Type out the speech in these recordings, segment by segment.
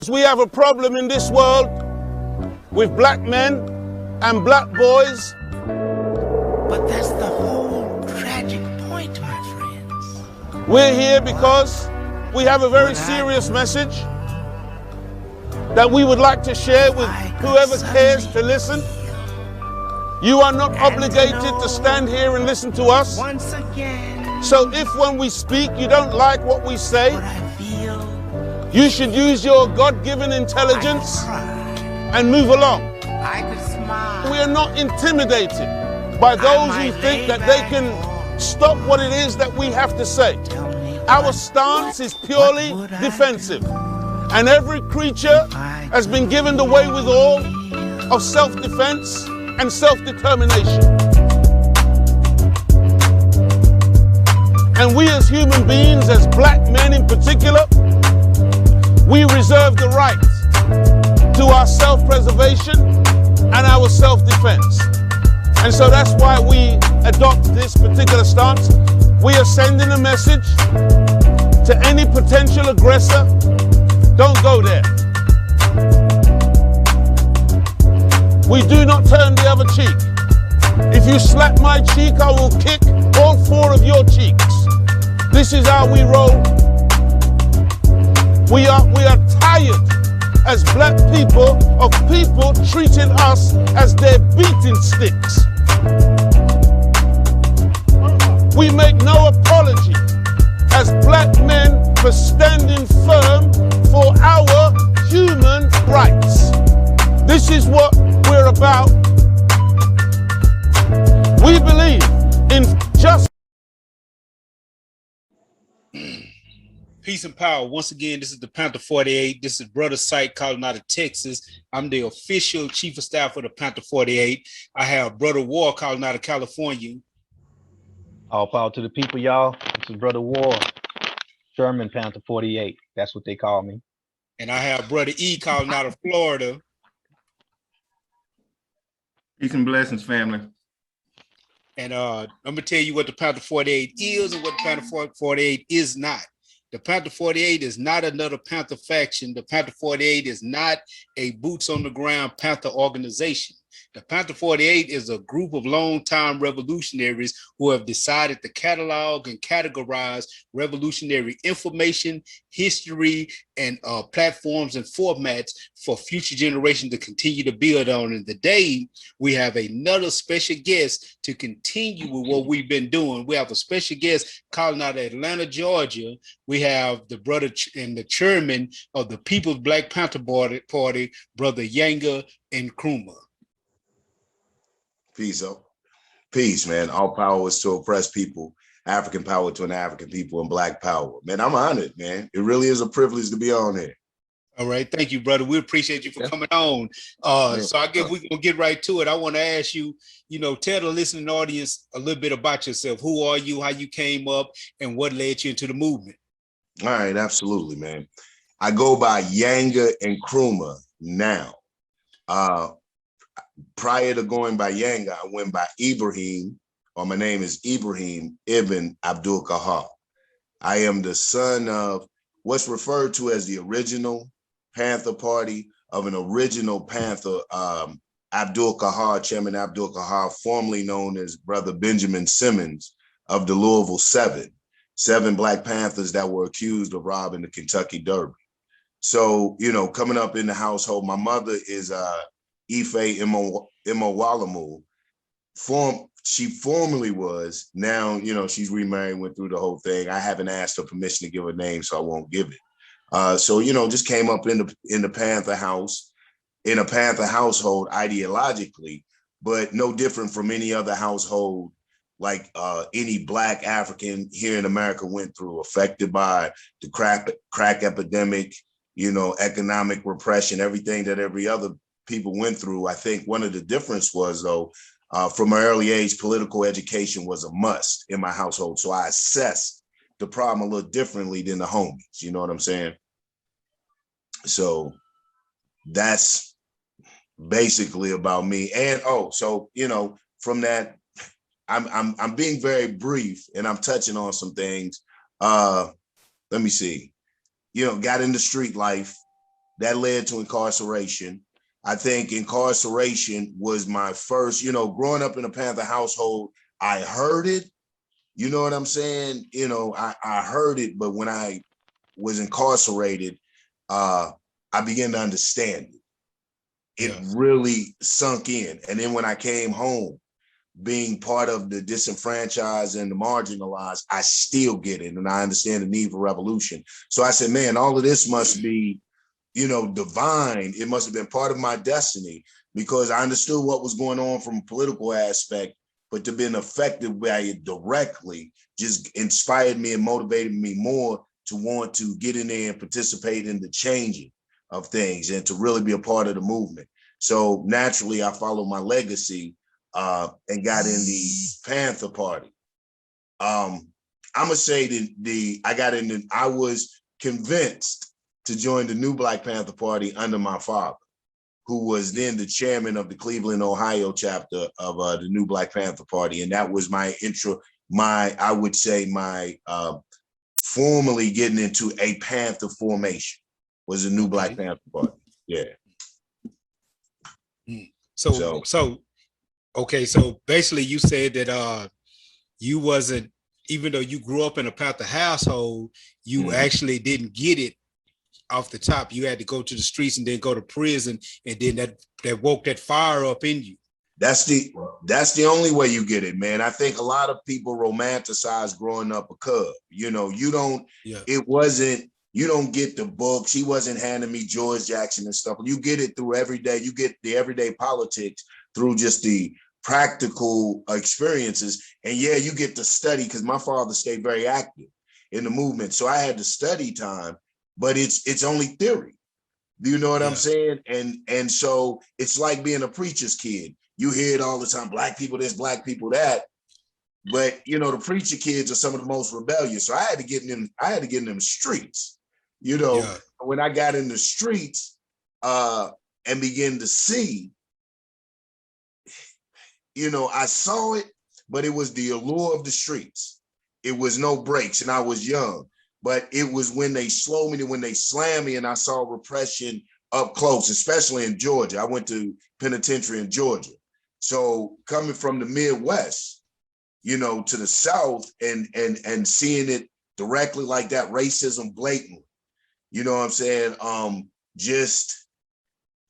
We have a problem in this world with black men and black boys. But that's the whole tragic point, my friends. We're here because we have a very serious message that we would like to share with whoever cares to listen. You are not obligated to stand here and listen to us. Once again, So if when we speak you don't like what we say, what I feel, you should use your God-given intelligence and move along. I could smile. We are not intimidated by those who think that they can stop what it is that we have to say. Our stance is purely defensive, and every creature has been given the wherewithal of self-defense and self-determination. And we as human beings, as black men in particular, we reserve the right to our self-preservation and our self-defense. And so that's why we adopt this particular stance. We are sending a message to any potential aggressor: don't go there. We do not turn the other cheek. If you slap my cheek, I will kick all four of your cheeks. This is how we roll. We are tired as black people of people treating us as their beating sticks. We make no apology as black men for standing firm for our human rights. This is what we're about. We believe in justice. Peace and power. Once again, this is the Panther 48. This is Brother Sight calling out of Texas. I'm the official chief of staff for the Panther 48. I have Brother War calling out of California. All power to the people, y'all. This is Brother War, Sherman Panther 48. That's what they call me. And I have Brother E calling out of Florida. Peace and blessings, family. And I'm going to tell you what the Panther 48 is and what the Panther 48 is not. The Panther 48 is not another Panther faction. The Panther 48 is not a boots on the ground Panther organization. The Panther 48 is a group of longtime revolutionaries who have decided to catalog and categorize revolutionary information, history, and platforms and formats for future generations to continue to build on. And today, we have another special guest to continue with what we've been doing. We have a special guest calling out of Atlanta, Georgia. We have the brother and the chairman of the People's Black Panther Party, Brother Yanga and Kruma. Peace, peace, man. All power is to oppressed people, African power to an African people, and black power. Man, I'm honored, man. It really is a privilege to be on here. All right, thank you, brother. We appreciate you for coming on. So I guess we're gonna get right to it. I want to ask you, tell the listening audience a little bit about yourself. Who are you, how you came up, and what led you into the movement? All right, absolutely, man. I go by Yanga and Kruma now. Prior to going by Yanga, I went by Ibrahim, or my name is Ibrahim Ibn Abdul Kahar. I am the son of what's referred to as the original Panther Party, of an original Panther, Abdul Kahar, Chairman Abdul Kahar, formerly known as Brother Benjamin Simmons of the Louisville seven Black Panthers that were accused of robbing the Kentucky Derby. So, coming up in the household, my mother is Ife Imowalamu. She formerly was. Now, she's remarried, went through the whole thing. I haven't asked her permission to give her name, so I won't give it. So, just came up in the Panther house, in a Panther household ideologically, but no different from any other household like any Black African here in America went through, affected by the crack epidemic, economic repression, everything that every other people went through. I think one of the difference was, though, from an early age, political education was a must in my household. So I assessed the problem a little differently than the homies. You know what I'm saying? So that's basically about me. And from that, I'm being very brief, and I'm touching on some things. Let me see. Got into street life. that led to incarceration. I think incarceration was my first, growing up in a Panther household, I heard it. You know what I'm saying? I heard it, but when I was incarcerated, I began to understand it. It really sunk in. And then when I came home, being part of the disenfranchised and the marginalized, I still get it. And I understand the need for revolution. So I said, man, all of this must be, divine. It must have been part of my destiny, because I understood what was going on from a political aspect, but to be affected by it directly just inspired me and motivated me more to want to get in there and participate in the changing of things and to really be a part of the movement. So naturally, I followed my legacy and got in the Panther Party. I'm gonna say that I was convinced to join the new Black Panther Party under my father, who was then the chairman of the Cleveland, Ohio chapter of the new Black Panther Party. And that was my formally getting into a Panther formation was the new Black Panther Party. Yeah. So basically you said that you wasn't, even though you grew up in a Panther household, you actually didn't get it off the top. You had to go to the streets and then go to prison, and then that woke that fire up in you. That's the only way you get it, man. I think a lot of people romanticize growing up a cub. You don't get the books. He wasn't handing me George Jackson and stuff. You get it through everyday. You get the everyday politics through just the practical experiences. And yeah, you get to study, because my father stayed very active in the movement. So I had to study time, but it's only theory. Do you know what I'm saying? And so it's like being a preacher's kid. You hear it all the time, Black people this, Black people that. But the preacher kids are some of the most rebellious. So I had to get in them streets. When I got in the streets and began to see, I saw it, but it was the allure of the streets. It was no breaks, and I was young. But it was when they slowed me, when they slammed me, and I saw repression up close, especially in Georgia. I went to penitentiary in Georgia. So coming from the Midwest, to the South and seeing it directly like that, racism blatantly, you know what I'm saying? Just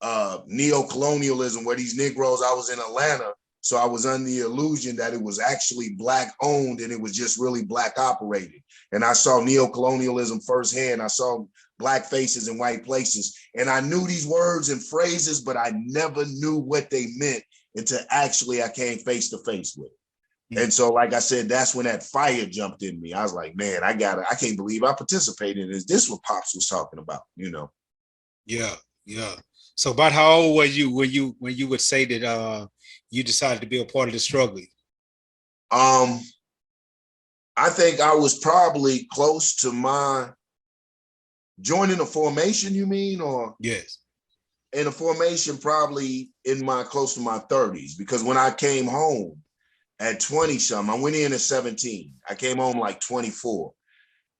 neocolonialism, where these Negroes, I was in Atlanta, so I was under the illusion that it was actually Black owned and it was just really Black operated. And I saw neocolonialism firsthand. I saw Black faces in white places. And I knew these words and phrases, but I never knew what they meant until actually I came face to face with it. And so, like I said, that's when that fire jumped in me. I was like, man, I can't believe I participated in this. This is what Pops was talking about, Yeah. So about how old were you when you would say that you decided to be a part of the struggle? I think I was probably close to my joining a formation, you mean? Or yes. In a formation, probably close to my 30s, because when I came home at 20 something, I went in at 17. I came home like 24.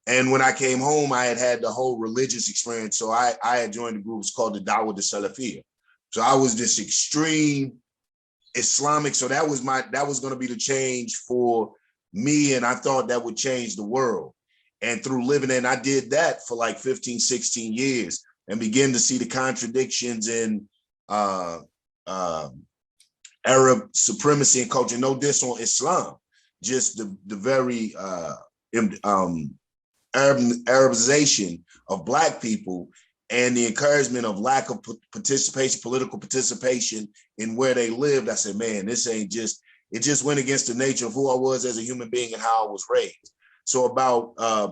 And when I came home, I had the whole religious experience. So I had joined a group. It's called the Dawah de Salafiyah. So I was this extreme Islamic. So that was going to be the change for me. And I thought that would change the world. And through living in, I did that for like 15, 16 years and began to see the contradictions in Arab supremacy and culture. No diss on Islam, just the very Arabization of Black people and the encouragement of lack of participation, political participation in where they lived. I said, man, it just went against the nature of who I was as a human being and how I was raised. So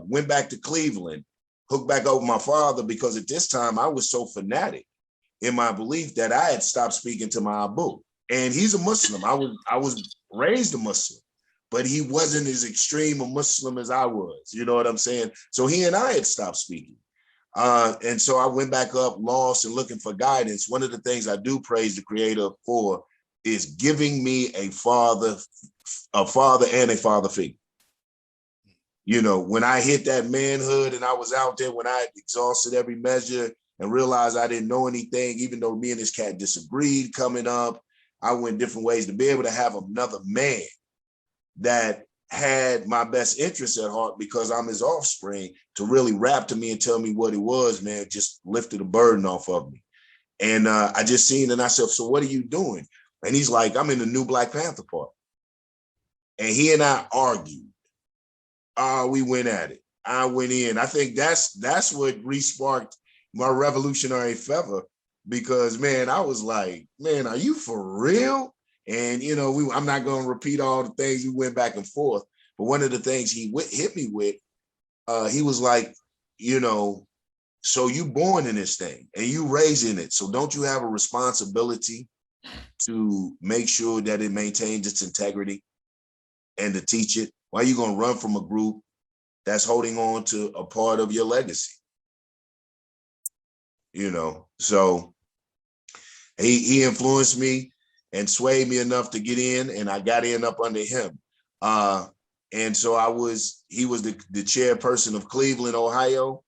went back to Cleveland, hooked back up with my father, because at this time I was so fanatic in my belief that I had stopped speaking to my Abu. And he's a Muslim. I was raised a Muslim, but he wasn't as extreme a Muslim as I was. You know what I'm saying? So he and I had stopped speaking. And so I went back up, lost and looking for guidance. One of the things I do praise the Creator for is giving me a father and a father figure. When I hit that manhood and I was out there, when I had exhausted every measure and realized I didn't know anything, even though me and this cat disagreed coming up. I went different ways to be able to have another man that had my best interests at heart because I'm his offspring to really rap to me and tell me what it was, man, just lifted a burden off of me. And I just seen and I said, so what are you doing? And he's like, I'm in the new Black Panther Party. And he and I argued. We went at it. I went in. I think that's what re-sparked my revolutionary fervor because, man, I was like, man, are you for real? And, you know, I'm not going to repeat all the things we went back and forth. But one of the things he hit me with, he was like, you know, so you born in this thing and you raising it. So don't you have a responsibility to make sure that it maintains its integrity and to teach it? Why are you going to run from a group that's holding on to a part of your legacy? You know, so he influenced me and swayed me enough to get in, and I got in up under him. And so he was the chairperson of Cleveland, Ohio,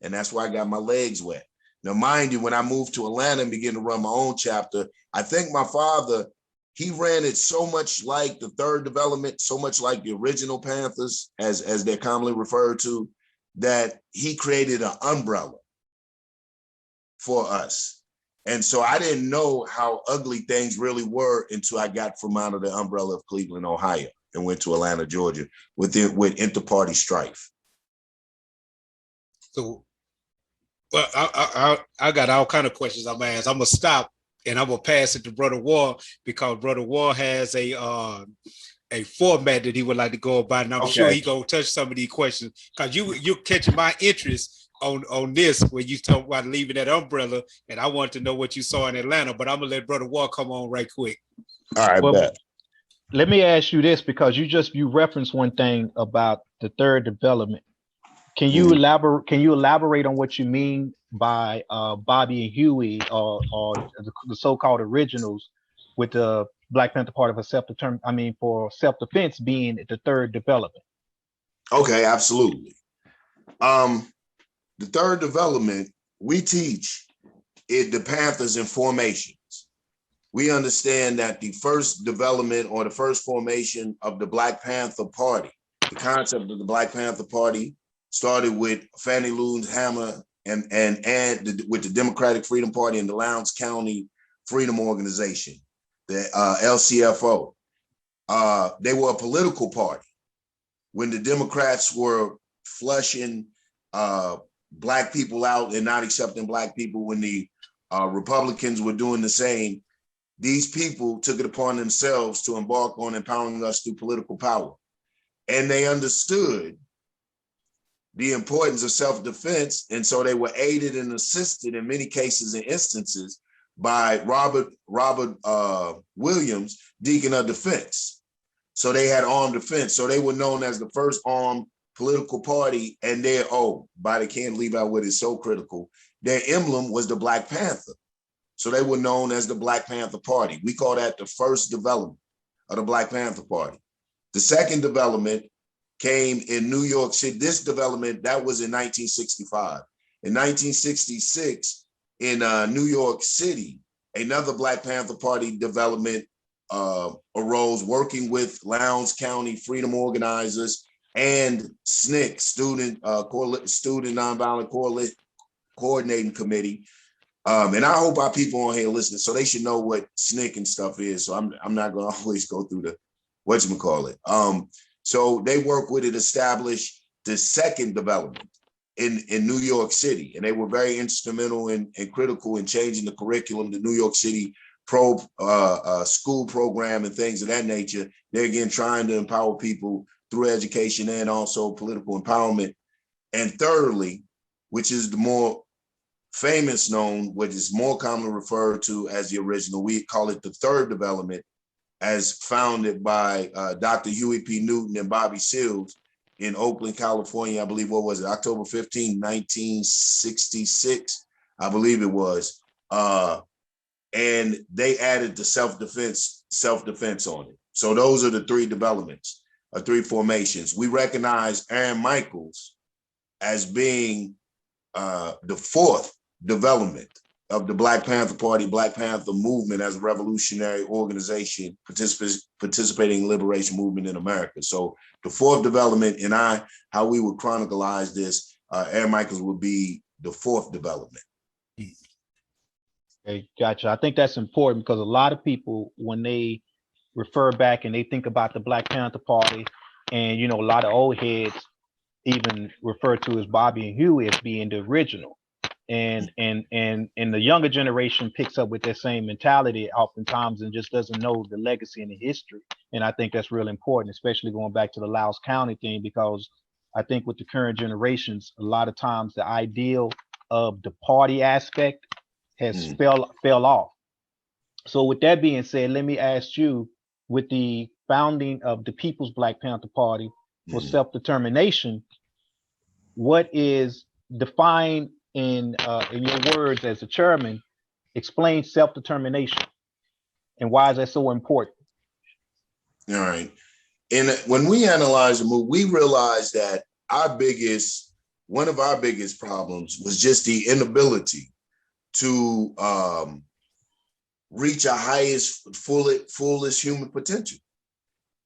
and that's why I got my legs wet. Now, mind you, when I moved to Atlanta and began to run my own chapter, I think my father, he ran it so much like the third development, so much like the original Panthers, as they're commonly referred to, that he created an umbrella for us. And so I didn't know how ugly things really were until I got from out of the umbrella of Cleveland, Ohio, and went to Atlanta, Georgia, with inter-party strife. So, well, I got all kind of questions I'm gonna ask. I'm gonna stop and I'm gonna pass it to Brother War because Brother War has a format that he would like to go about, and I'm sure he gonna touch some of these questions because you're catching my interest on this when you talk about leaving that umbrella, and I want to know what you saw in Atlanta, but I'm gonna let Brother War come on right quick. All right, Well, bet. let me ask you this because you referenced one thing about the third development. Can you elaborate on what you mean by Bobby and Huey or the so-called originals with the Black Panther Party for self-defense being the third development? Okay, absolutely. The third development, we teach the Panthers in formations. We understand that the first development or the first formation of the Black Panther Party, the concept of the Black Panther Party started with Fannie Lou Hamer and with the Democratic Freedom Party and the Lowndes County Freedom Organization, the LCFO. They were a political party. When the Democrats were flushing Black people out and not accepting Black people, when the Republicans were doing the same, these people took it upon themselves to embark on empowering us through political power. And they understood the importance of self-defense. And so they were aided and assisted in many cases and instances by Robert Williams, Deacon of Defense. So they had armed defense. So they were known as the first armed political party. And they can't leave out what is so critical. Their emblem was the Black Panther. So they were known as the Black Panther Party. We call that the first development of the Black Panther Party. The second development came in New York City. This development, that was in 1965. In 1966, in New York City, another Black Panther Party development arose, working with Lowndes County freedom organizers and SNCC, Student Nonviolent Coordinating Committee. And I hope our people on here listening, so they should know what SNCC and stuff is. So I'm not going to always go through the whatchamacallit. So they work with it, establish the second development in New York City. And they were very instrumental and critical in changing the curriculum, the New York City school program and things of that nature. They're again trying to empower people through education and also political empowerment. And thirdly, which is the more famous known, what is more commonly referred to as the original, we call it the third development, as founded by Dr. Huey P. Newton and Bobby Seals in Oakland, California. I believe, what was it, October 15, 1966, I believe it was. And they added the self-defense on it. So those are the three developments, three formations. We recognize Aaron Michaels as being the fourth development of the Black Panther Party, Black Panther movement as a revolutionary organization participating in liberation movement in America. So the fourth development, and how we would chronicleize this, Aaron Michaels would be the fourth development. Okay, gotcha. I think that's important because a lot of people, when they refer back and they think about the Black Panther Party, and a lot of old heads even refer to as Bobby and Huey as being the original. And the younger generation picks up with that same mentality oftentimes and just doesn't know the legacy and the history. And I think that's real important, especially going back to the Laos County thing, because I think with the current generations, a lot of times the ideal of the party aspect has fell off. So with that being said, let me ask you, with the founding of the People's Black Panther Party for self-determination, what is defined in your words as a chairman, explain self-determination and why is that so important? All right. And when we analyze the move, we realized that one of our biggest problems was just the inability to reach our highest, fullest human potential.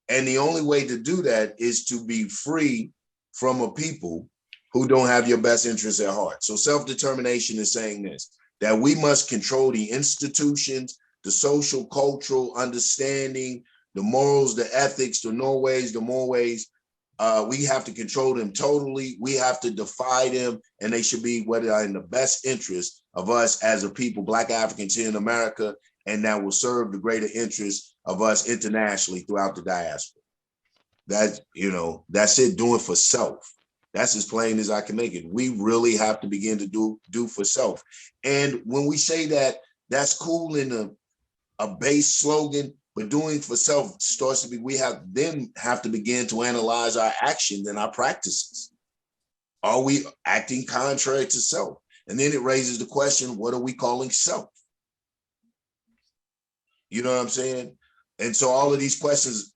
And the only way to do that is to be free from a people who don't have your best interests at heart. So self-determination is saying this, that we must control the institutions, the social, cultural understanding, the morals, the ethics, the mores. We have to control them totally. We have to defy them, and they should be what are in the best interest of us as a people, Black Africans here in America, and that will serve the greater interest of us internationally throughout the diaspora. That's it, doing for self. That's as plain as I can make it. We really have to begin to do for self. And when we say that, that's cool in a base slogan, but doing for self starts to be, we have to begin to analyze our actions and our practices. Are we acting contrary to self? And then it raises the question, what are we calling self? You know what I'm saying? And so all of these questions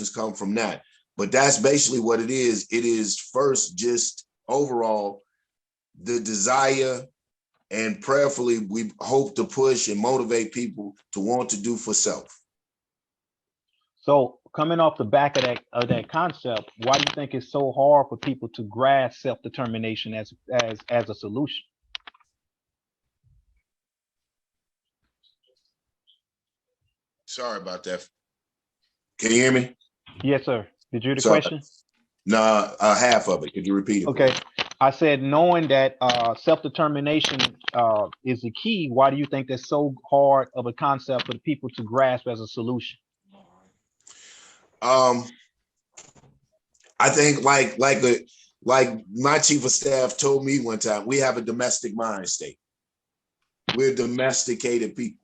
come from that. But that's basically what it is. It is first just overall the desire, and prayerfully we hope to push and motivate people to want to do for self. So coming off the back of that concept, why do you think it's so hard for people to grasp self-determination as a solution? Sorry about that. Can you hear me? Yes, sir. Did you hear the Sorry. question? No, half of it. Could you repeat it? Okay. I said, knowing that self-determination is the key, why do you think that's so hard of a concept for the people to grasp as a solution? I think like my chief of staff told me one time, we have a domestic mind state. We're domesticated people.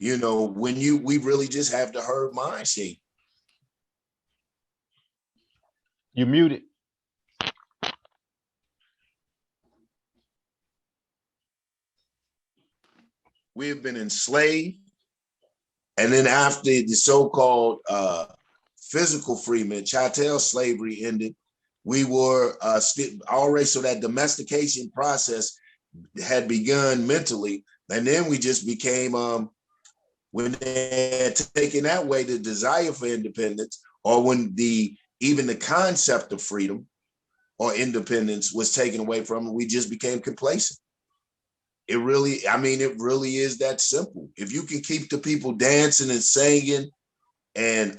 We really just have the herd mind state. You're muted. We have been enslaved. And then after the so-called physical freedom, chattel slavery ended, we were already, so that domestication process had begun mentally. And then we just became, when they had taken that away, the desire for independence, or when even the concept of freedom or independence was taken away from it, we just became complacent. It really is that simple. If you can keep the people dancing and singing and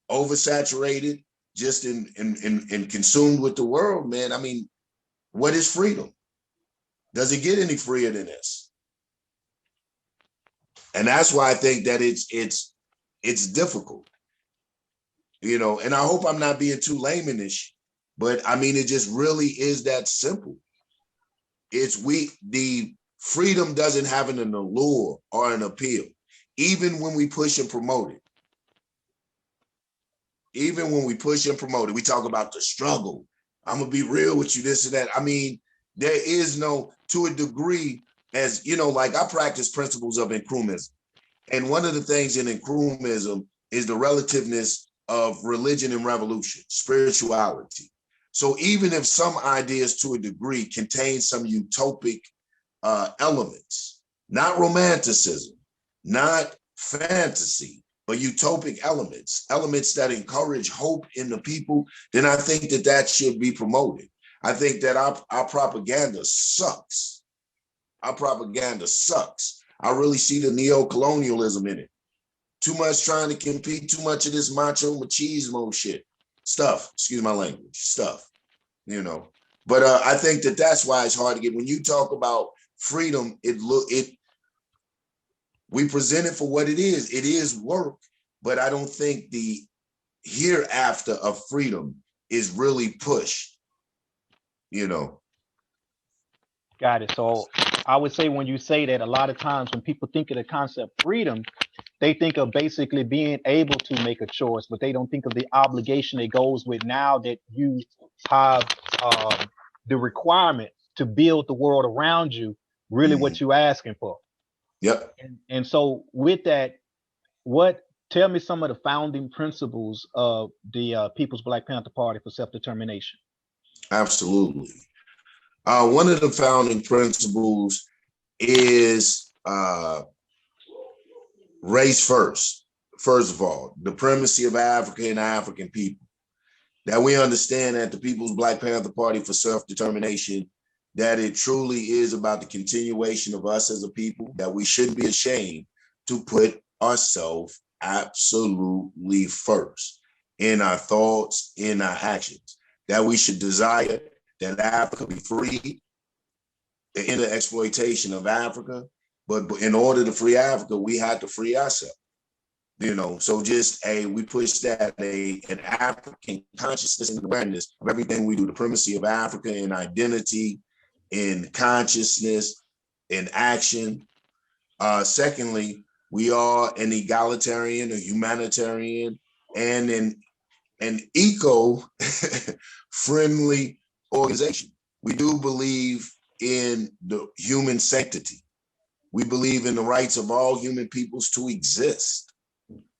oversaturated, just in consumed with the world, man, what is freedom? Does it get any freer than this? And that's why I think that it's difficult. And I hope I'm not being too layman-ish, but it just really is that simple. The freedom doesn't have an allure or an appeal, even when we push and promote it. Even when we push and promote it, we talk about the struggle. I'm gonna be real with you, this and that. There is no, to a degree, as like I practice principles of Nkrumahism. And one of the things in Nkrumahism is the relativeness of religion and revolution, spirituality. So even if some ideas to a degree contain some utopic elements, not romanticism, not fantasy, but utopic elements that encourage hope in the people, then I think that should be promoted. I think that our propaganda sucks. Our propaganda sucks. I really see the neo-colonialism in it. Too much trying to compete, too much of this macho machismo shit. Stuff, excuse my language, stuff, you know. But I think that's why it's hard to get. When you talk about freedom, we present it for what it is. It is work, but I don't think the hereafter of freedom is really pushed, you know. Got it. So I would say when you say that, a lot of times when people think of the concept freedom, they think of basically being able to make a choice, but they don't think of the obligation that goes with now that you have the requirement to build the world around you, really what you're asking for. Yep. And so with that, tell me some of the founding principles of the People's Black Panther Party for self-determination. Absolutely. One of the founding principles is race first. First of all, the primacy of Africa and African people. That we understand that the People's Black Panther Party for self-determination, that it truly is about the continuation of us as a people, that we shouldn't be ashamed to put ourselves absolutely first in our thoughts, in our actions, that we should desire that Africa be free, the inner exploitation of Africa. But in order to free Africa, we had to free ourselves. You know, so we push that an African consciousness and awareness of everything we do, the primacy of Africa in identity, in consciousness, in action. Secondly, we are an egalitarian, a humanitarian, and an eco-friendly organization. We do believe in the human sanctity. We believe in the rights of all human peoples to exist.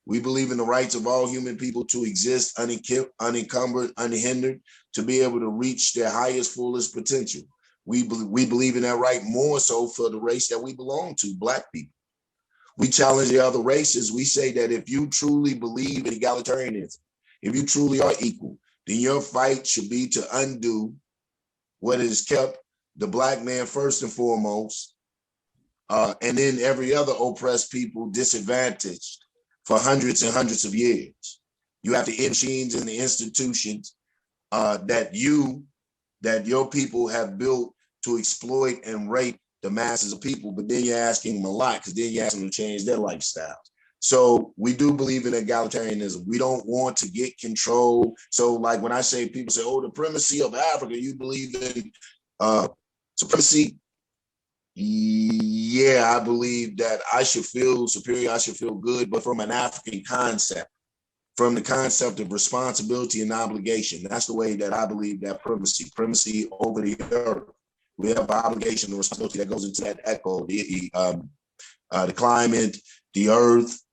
We believe in the rights of all human people to exist unencumbered, unhindered, to be able to reach their highest, fullest potential. We believe in that right more so for the race that we belong to, Black people. We challenge the other races. We say that if you truly believe in egalitarianism, if you truly are equal, then your fight should be to undo what has kept the Black man first and foremost, and then every other oppressed people disadvantaged for hundreds and hundreds of years. You have the machines and the institutions that your people have built to exploit and rape the masses of people, but then you're asking them a lot, because then you ask them to change their lifestyles. So we do believe in egalitarianism. We don't want to get control. So like when I say, people say, oh, the primacy of Africa, you believe in supremacy? Yeah, I believe that I should feel superior, I should feel good, but from an African concept, from the concept of responsibility and obligation. That's the way that I believe that primacy over the earth. We have obligation and responsibility that goes into that echo, the climate, the earth.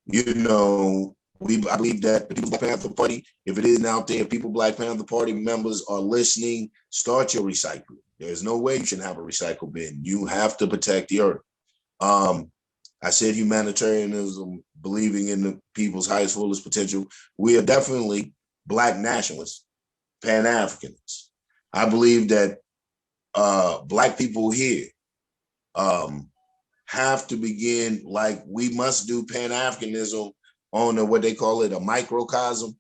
You know, I believe that the People's Black Panther Party, if it isn't out there, People Black Panther Party members are listening, start your recycling. There's no way you shouldn't have a recycle bin. You have to protect the earth. I said humanitarianism, believing in the people's highest, fullest potential. We are definitely Black nationalists, Pan-Africanists. I believe that Black people here have to begin, like we must do Pan-Africanism on what they call it, a microcosm,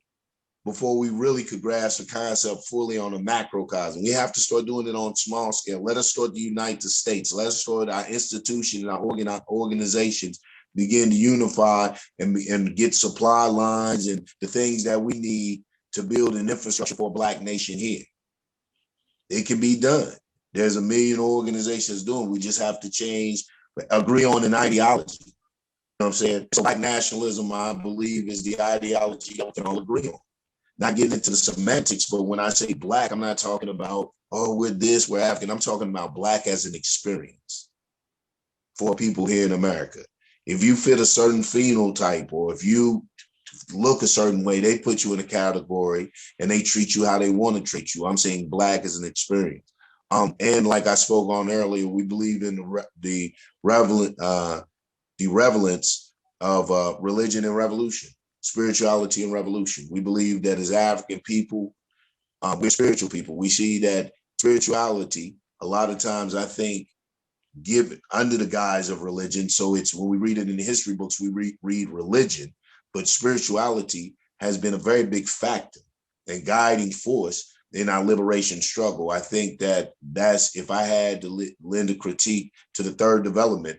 before we really could grasp the concept fully on a macrocosm. We have to start doing it on small scale. Let us start the United States. Let us start our institutions and our organizations begin to unify and get supply lines and the things that we need to build an infrastructure for a Black nation here. It can be done. There's a million organizations doing. We just have to agree on an ideology. You know what I'm saying? So Black nationalism, I believe, is the ideology that we can all agree on. Not getting into the semantics, but when I say Black, I'm not talking about, oh, we're this, we're African. I'm talking about Black as an experience for people here in America. If you fit a certain phenotype, or if you look a certain way, they put you in a category and they treat you how they want to treat you. I'm saying Black is an experience. And like I spoke on earlier, we believe in the relevance of religion and revolution, spirituality and revolution. We believe that as African people, we're spiritual people. We see that spirituality, a lot of times, I think, give under the guise of religion. So it's when we read it in the history books, we read religion, but spirituality has been a very big factor and guiding force in our liberation struggle. I think that's, if I had to lend a critique to the third development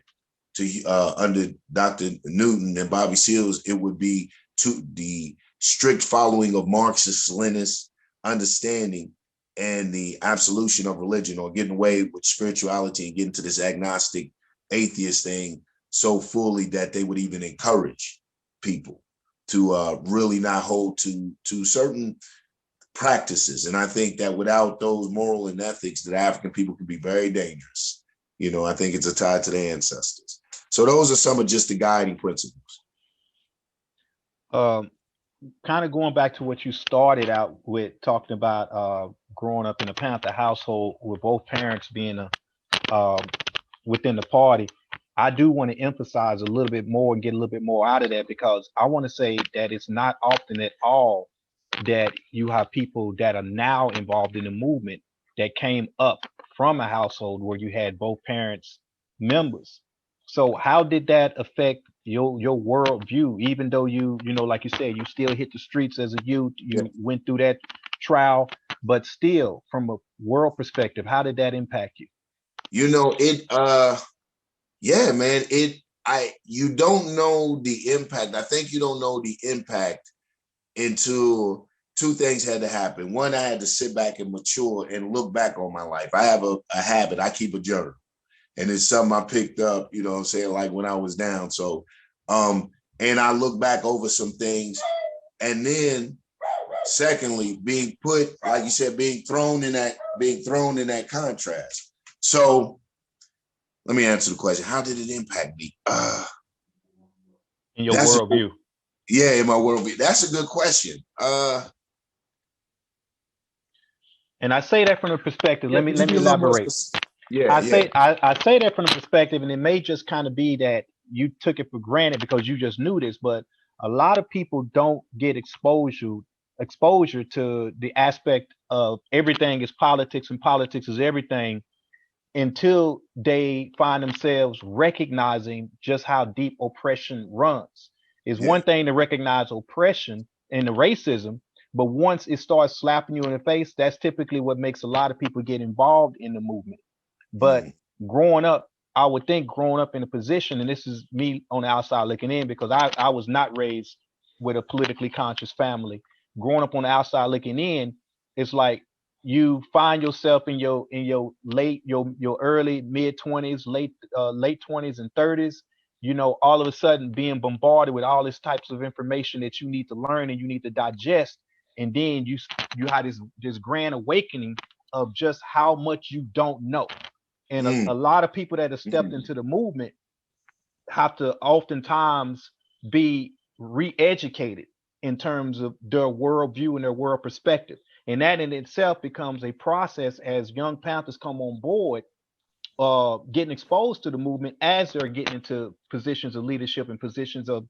to under Dr. Newton and Bobby Seals, it would be to the strict following of Marxist-Leninist understanding and the absolution of religion, or getting away with spirituality and getting to this agnostic atheist thing so fully that they would even encourage people to really not hold to certain practices. And I think that without those moral and ethics, that African people can be very dangerous. You know, I think it's a tie to their ancestors. So those are some of just the guiding principles. Kind of going back to what you started out with, talking about growing up in a Panther household with both parents being within the party. I do want to emphasize a little bit more and get a little bit more out of that, because I want to say that it's not often at all that you have people that are now involved in the movement that came up from a household where you had both parents members. So how did that affect your worldview? Even though you know, like you said, you still hit the streets as a youth, you went through that trial, but still, from a world perspective, how did that impact you? You know, yeah, man, you don't know the impact. I think you don't know the impact until two things had to happen. One, I had to sit back and mature and look back on my life. I have a habit. I keep a journal. And it's something I picked up, you know what I'm saying, like when I was down. So, and I look back over some things. And then secondly, being put, like you said, being thrown in that contrast. So let me answer the question. How did it impact me? In your worldview. Yeah, in my worldview. That's a good question. And I say that from the perspective, let me elaborate. Yeah, I say that from the perspective, and it may just kind of be that you took it for granted because you just knew this, but a lot of people don't get exposure to the aspect of everything is politics and politics is everything until they find themselves recognizing just how deep oppression runs. It's one thing to recognize oppression and the racism, but once it starts slapping you in the face, that's typically what makes a lot of people get involved in the movement. But growing up, I would think growing up in a position, and this is me on the outside looking in, because I was not raised with a politically conscious family. Growing up on the outside looking in, it's like you find yourself in your early mid 20s, late 20s and 30s, you know, all of a sudden being bombarded with all these types of information that you need to learn and you need to digest. And then you had this grand awakening of just how much you don't know. And a lot of people that have stepped into the movement have to oftentimes be re-educated in terms of their worldview and their world perspective. And that in itself becomes a process as young Panthers come on board, getting exposed to the movement as they're getting into positions of leadership and positions of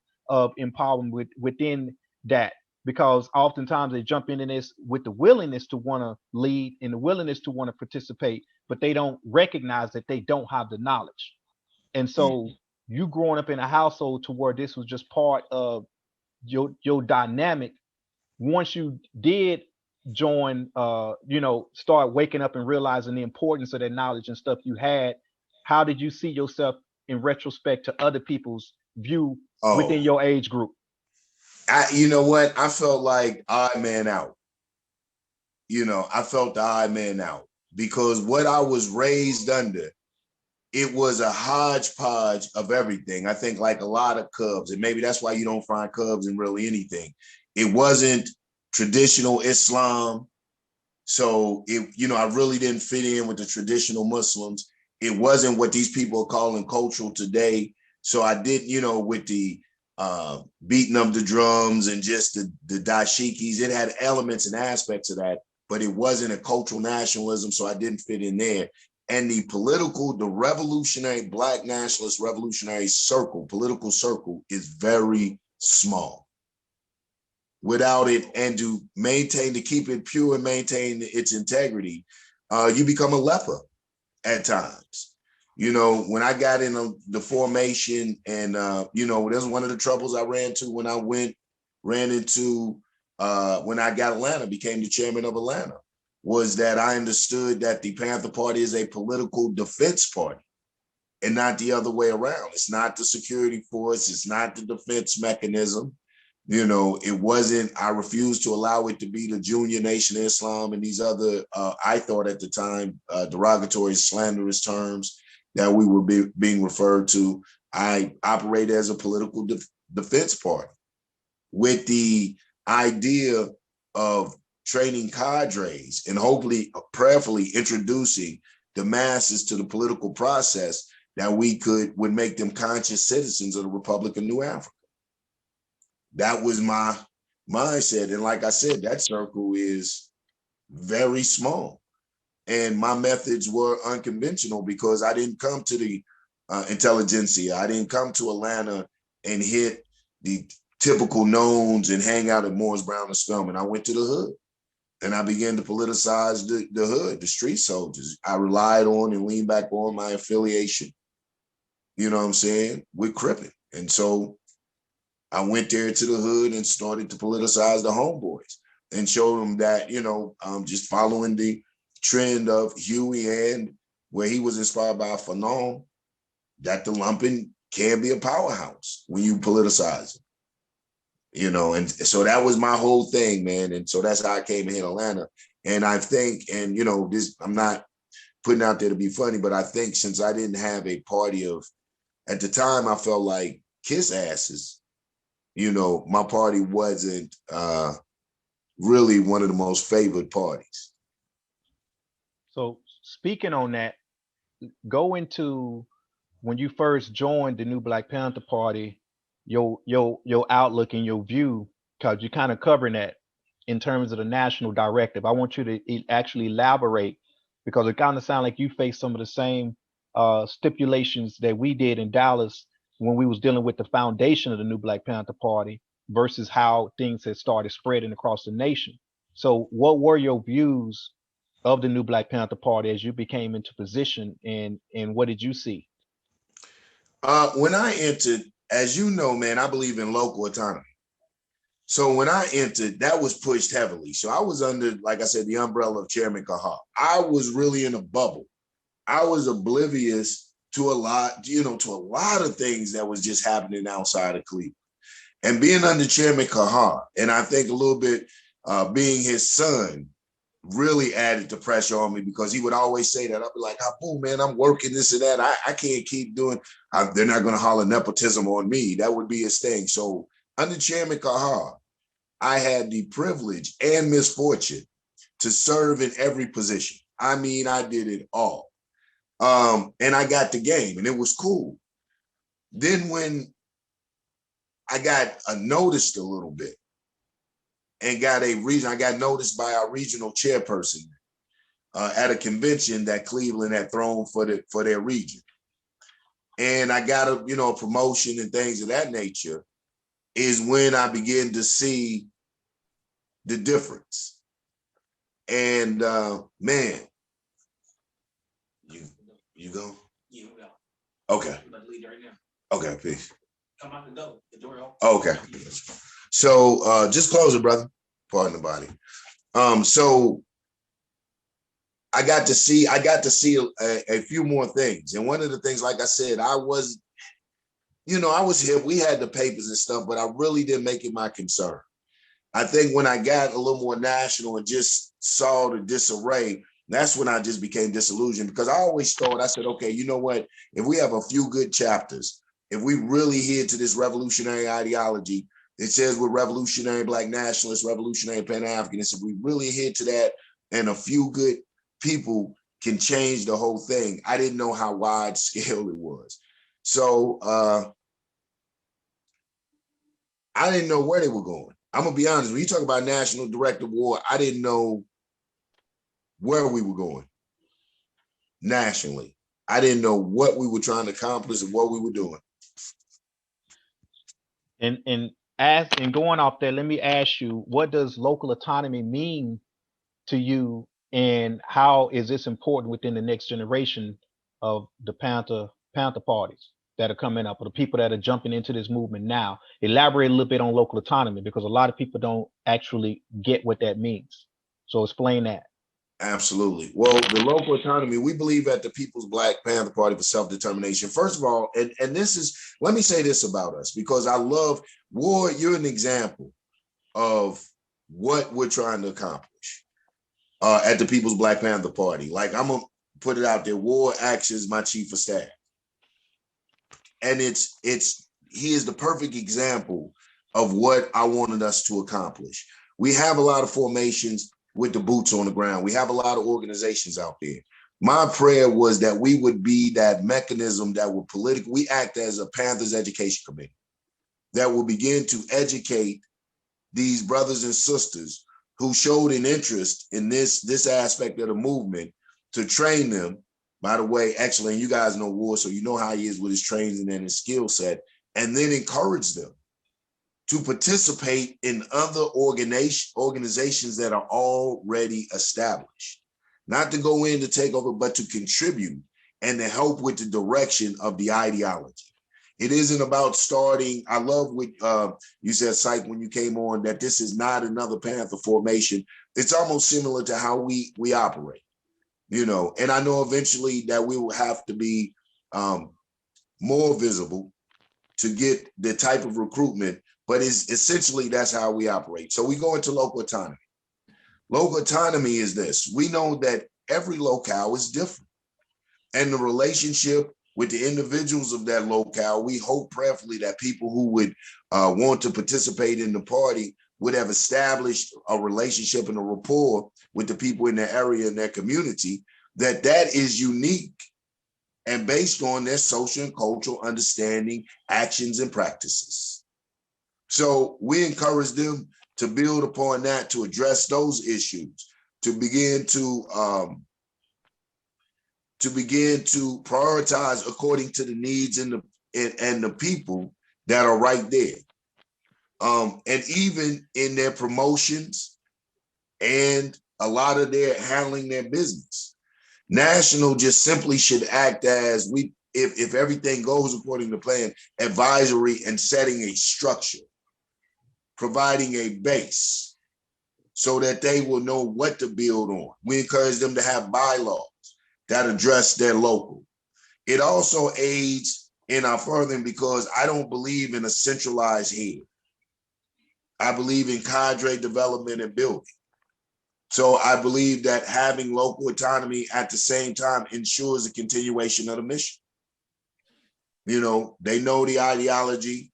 empowerment within that. Because oftentimes they jump into this with the willingness to want to lead and the willingness to want to participate, but they don't recognize that they don't have the knowledge. And so you growing up in a household to where this was just part of your dynamic. Once you did join, start waking up and realizing the importance of that knowledge and stuff you had, how did you see yourself in retrospect to other people's view within your age group? You know what? I felt like odd man out. You know, I felt the odd man out because what I was raised under, it was a hodgepodge of everything. I think like a lot of Cubs, and maybe that's why you don't find Cubs in really anything. It wasn't traditional Islam. So I really didn't fit in with the traditional Muslims. It wasn't what these people are calling cultural today. So I did, with the beating up the drums and just the dashikis. It had elements and aspects of that, but it wasn't a cultural nationalism, so I didn't fit in there. And the revolutionary, Black nationalist revolutionary political circle is very small. Without it, and to keep it pure and maintain its integrity, you become a leper at times. You know, when I got in the formation, and that's one of the troubles I ran into when I got Atlanta, became the chairman of Atlanta, was that I understood that the Panther Party is a political defense party and not the other way around. It's not the security force, it's not the defense mechanism. You know, it wasn't, I refused to allow it to be the Junior Nation of Islam and these other, I thought at the time, derogatory, slanderous terms that we were being referred to. I operated as a political defense party with the idea of training cadres and hopefully, prayerfully introducing the masses to the political process that would make them conscious citizens of the Republic of New Africa. That was my mindset. And like I said, that circle is very small. And my methods were unconventional because I didn't come to the intelligentsia. I didn't come to Atlanta and hit the typical knowns and hang out at Morris Brown and Spelman. I went to the hood and I began to politicize the hood, the street soldiers. I relied on and leaned back on my affiliation, you know what I'm saying, with Crippin. And so I went there to the hood and started to politicize the homeboys and show them that, just following the trend of Huey and where he was inspired by Fanon, that the lumping can be a powerhouse when you politicize it, and so that was my whole thing, man. And so that's how I came here in Atlanta. And I think, and this, I'm not putting out there to be funny, but I think since I didn't have a party at the time, I felt like kiss asses, my party wasn't really one of the most favored parties. So speaking on that, go into when you first joined the new Black Panther Party, your outlook and your view, because you're kind of covering that in terms of the national directive. I want you to actually elaborate, because it kind of sounds like you faced some of the same stipulations that we did in Dallas when we was dealing with the foundation of the new Black Panther Party versus how things had started spreading across the nation. So what were your views of the new Black Panther Party as you became into position, and what did you see? When I entered, as you know, man, I believe in local autonomy. So when I entered, that was pushed heavily. So I was under, like I said, the umbrella of Chairman Kahar. I was really in a bubble. I was oblivious to a lot of things that was just happening outside of Cleveland. And being under Chairman Kahar, and I think a little bit being his son, really added the pressure on me, because he would always say that. I'd be like, oh, man, I'm working this and that. I can't keep doing, they're not going to holler nepotism on me. That would be his thing. So under Chairman Kahar, I had the privilege and misfortune to serve in every position. I mean, I did it all. And I got the game, and it was cool. Then when I got noticed a little bit, and I got noticed by our regional chairperson at a convention that Cleveland had thrown for their region. And I got a promotion and things of that nature, is when I began to see the difference. And man, you go? Yeah, we go. Okay. I'm about to leave right now. Okay, peace. Come out the door. The door open. Okay. So just close it, brother. Pardon the body. So I got to see a few more things. And one of the things, like I said, I was hip. We had the papers and stuff, but I really didn't make it my concern. I think when I got a little more national and just saw the disarray, that's when I just became disillusioned, because I always thought, I said, okay, you know what? If we have a few good chapters, if we really hear to this revolutionary ideology, it says we're revolutionary Black nationalists, revolutionary Pan-Africanists, if we really adhere to that and a few good people can change the whole thing. I didn't know how wide scale it was. So I didn't know where they were going. I'm gonna be honest. When you talk about National Director of War, I didn't know where we were going nationally. I didn't know what we were trying to accomplish and what we were doing. And going off there, let me ask you, what does local autonomy mean to you, and how is this important within the next generation of the Panther parties that are coming up, or the people that are jumping into this movement now? Elaborate a little bit on local autonomy, because a lot of people don't actually get what that means. So explain that. Absolutely. Well, the local autonomy, we believe at the People's Black Panther Party for Self-Determination. First of all, and this is, let me say this about us, because I love Ward, you're an example of what we're trying to accomplish at the People's Black Panther Party. Like, I'm gonna put it out there, Ward acts as my chief of staff. And he is the perfect example of what I wanted us to accomplish. We have a lot of formations with the boots on the ground. We have a lot of organizations out there. My prayer was that we would be that mechanism that would we act as a Panthers education committee that will begin to educate these brothers and sisters who showed an interest in this aspect of the movement, to train them. By the way, excellent, you guys know Ward, so you know how he is with his training and his skill set, and then encourage them to participate in other organizations that are already established. Not to go in to take over, but to contribute and to help with the direction of the ideology. It isn't about starting. I love what you said, Syke, when you came on, that this is not another Panther formation. It's almost similar to how we operate, you know, and I know eventually that we will have to be more visible to get the type of recruitment, but it's essentially that's how we operate. So we go into local autonomy. Local autonomy is this. We know that every locale is different, and the relationship with the individuals of that locale, we hope prayerfully that people who would want to participate in the party would have established a relationship and a rapport with the people in their area and their community, that is unique and based on their social and cultural understanding, actions, and practices. So we encourage them to build upon that, to address those issues, to begin to prioritize according to the needs and the people that are right there. And even in their promotions and a lot of their handling their business. National just simply should act as if everything goes according to plan, advisory and setting a structure, providing a base so that they will know what to build on. We encourage them to have bylaws that address their local. It also aids in our furthering, because I don't believe in a centralized head. I believe in cadre development and building. So I believe that having local autonomy at the same time ensures the continuation of the mission. You know, they know the ideology.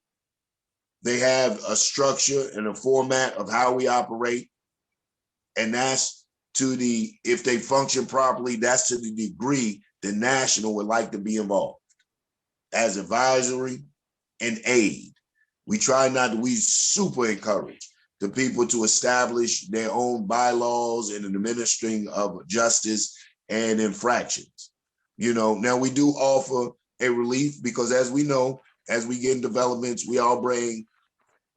They have a structure and a format of how we operate. And that's if they function properly, that's to the degree the national would like to be involved as advisory and aid. We super encourage the people to establish their own bylaws and an administering of justice and infractions. You know, now we do offer a relief, because as we know, as we get in developments, we all bring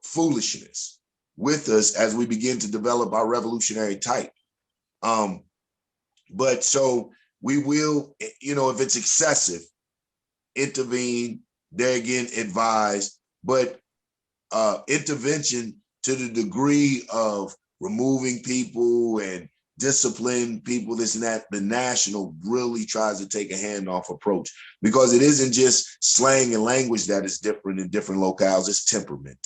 foolishness with us as we begin to develop our revolutionary type. But so we will, you know, if it's excessive, intervene, there again, advise, but intervention to the degree of removing people and discipline people, this and that, the national really tries to take a handoff approach, because it isn't just slang and language that is different in different locales, it's temperament.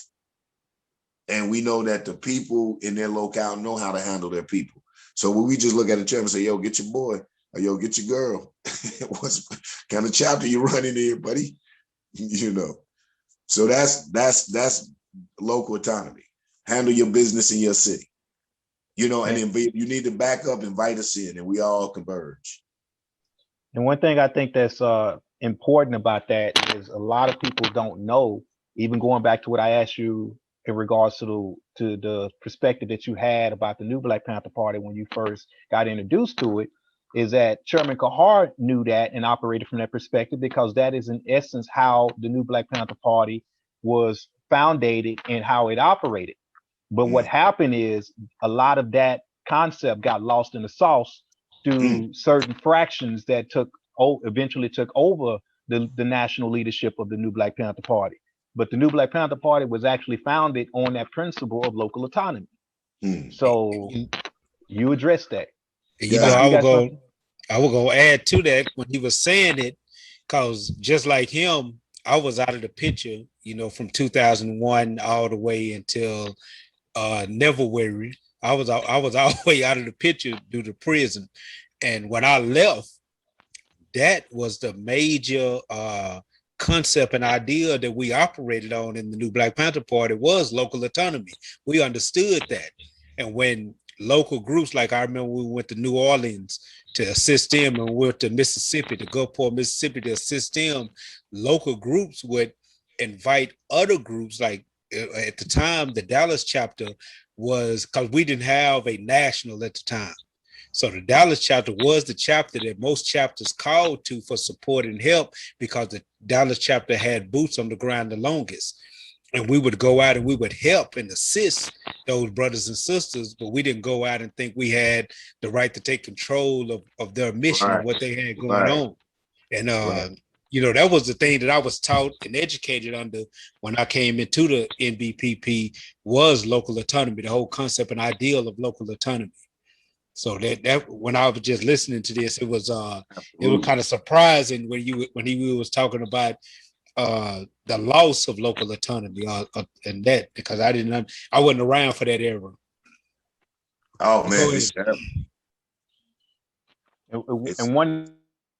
And we know that the people in their locale know how to handle their people. So when we just look at a chairman and say, yo, get your boy, or yo, get your girl, what kind of chapter you running here, buddy? You know, so that's local autonomy. Handle your business in your city, you know, and then you need to back up, invite us in, and we all converge. And one thing I think that's important about that is a lot of people don't know, even going back to what I asked you in regards to the perspective that you had about the new Black Panther Party when you first got introduced to it, is that Chairman Kahar knew that and operated from that perspective, because that is in essence how the new Black Panther Party was founded and how it operated. But what happened is a lot of that concept got lost in the sauce through certain fractions that eventually took over the national leadership of the new Black Panther Party. But the new Black Panther Party was actually founded on that principle of local autonomy. So you addressed that. You know, You got something? I will go add to that when he was saying it, because just like him, I was out of the picture, you know, from 2001 all the way until never worried. I was all the way out of the picture due to prison. And when I left, that was the major concept and idea that we operated on in the new Black Panther Party, was local autonomy. We understood that. And when local groups, like I remember we went to New Orleans to assist them, and we went to Mississippi, to Gulfport, Mississippi, to assist them, local groups would invite other groups. Like at the time, the Dallas chapter was, because we didn't have a national at the time. So the Dallas chapter was the chapter that most chapters called to for support and help, because the Dallas chapter had boots on the ground the longest. And we would go out and we would help and assist those brothers and sisters, but we didn't go out and think we had the right to take control of their mission and what they had going on. And, you know, that was the thing that I was taught and educated under when I came into the NBPP, was local autonomy, the whole concept and ideal of local autonomy. So that when I was just listening to this, it was kind of surprising when he was talking about the loss of local autonomy and that, because I wasn't around for that era. Oh man, and one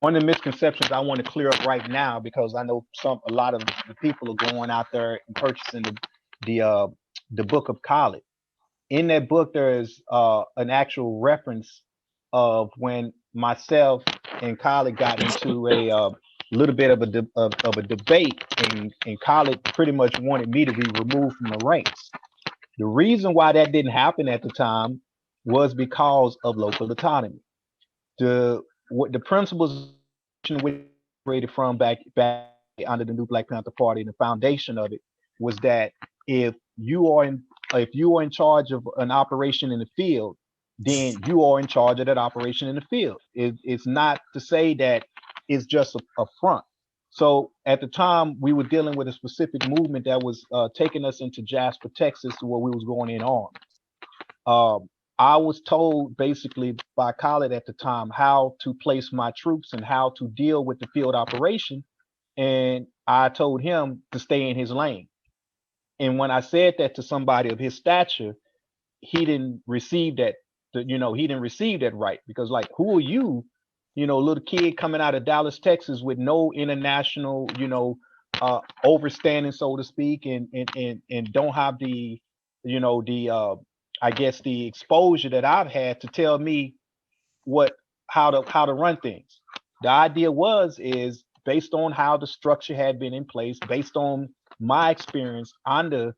of the misconceptions I want to clear up right now, because I know a lot of the people are going out there and purchasing the book of Khalid. In that book, there is an actual reference of when myself and Khalid got into a little bit of a debate, and Khalid pretty much wanted me to be removed from the ranks. The reason why that didn't happen at the time was because of local autonomy. The principles we operated from back under the new Black Panther Party, and the foundation of it was that if you are in charge of an operation in the field, then you are in charge of that operation in the field. It's not to say that it's just a front. So at the time, we were dealing with a specific movement that was taking us into Jasper, Texas, where we was going in armed. I was told basically by Khalid at the time how to place my troops and how to deal with the field operation. And I told him to stay in his lane. And when I said that to somebody of his stature, he didn't receive that. He didn't receive that right, because like, who are you, little kid coming out of Dallas, Texas, with no international, overstanding, so to speak, and don't have the, I guess the exposure that I've had to tell me how to run things. The idea is based on how the structure had been in place, based on my experience under